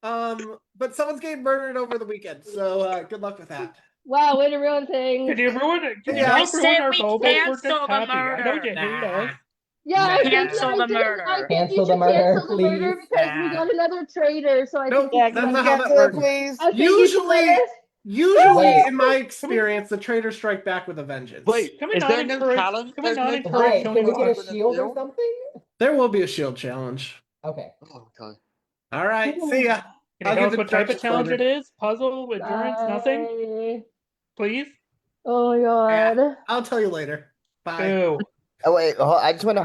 Speaker 1: But someone's getting murdered over the weekend, so good luck with that.
Speaker 14: Wow, way to ruin things.
Speaker 2: Can you ruin it? Can you
Speaker 1: Yeah.
Speaker 17: I
Speaker 2: not ruin
Speaker 17: said
Speaker 2: our
Speaker 17: we
Speaker 2: moment? We're just
Speaker 17: cancel the
Speaker 2: happy. I know
Speaker 17: murder.
Speaker 2: you hate us.
Speaker 14: Yeah, I think
Speaker 17: Cancel the
Speaker 14: I
Speaker 17: murder.
Speaker 14: think you
Speaker 11: Cancel the
Speaker 14: should
Speaker 11: murder,
Speaker 14: cancel the murder
Speaker 11: please.
Speaker 14: because we got another traitor. So I
Speaker 1: Nope,
Speaker 14: think
Speaker 15: Yeah,
Speaker 14: you
Speaker 15: can
Speaker 1: that's
Speaker 15: you
Speaker 1: not how that
Speaker 15: cancel it,
Speaker 1: works.
Speaker 15: please?
Speaker 14: I think you should let us.
Speaker 1: Usually,
Speaker 11: Wait.
Speaker 1: in my experience, the traitors strike back with a vengeance.
Speaker 16: Wait,
Speaker 2: Can we
Speaker 16: is
Speaker 2: not
Speaker 16: there no
Speaker 2: encourage?
Speaker 16: challenge?
Speaker 2: Can we
Speaker 16: There's
Speaker 2: not
Speaker 16: no
Speaker 2: encourage
Speaker 11: Right,
Speaker 2: showing
Speaker 11: can we get a
Speaker 2: off?
Speaker 11: shield or something?
Speaker 1: There will be a shield challenge.
Speaker 11: Okay.
Speaker 16: Oh, okay.
Speaker 1: All right, see ya.
Speaker 2: Can you
Speaker 1: I'll
Speaker 2: tell
Speaker 1: give
Speaker 2: us what type of
Speaker 1: instructions
Speaker 2: challenge
Speaker 1: later.
Speaker 2: it is? Puzzle, endurance, nothing?
Speaker 14: Bye.
Speaker 2: Please?
Speaker 14: Oh my god.
Speaker 1: I'll tell you later. Bye.
Speaker 2: Boo.
Speaker 12: Oh wait, I just want to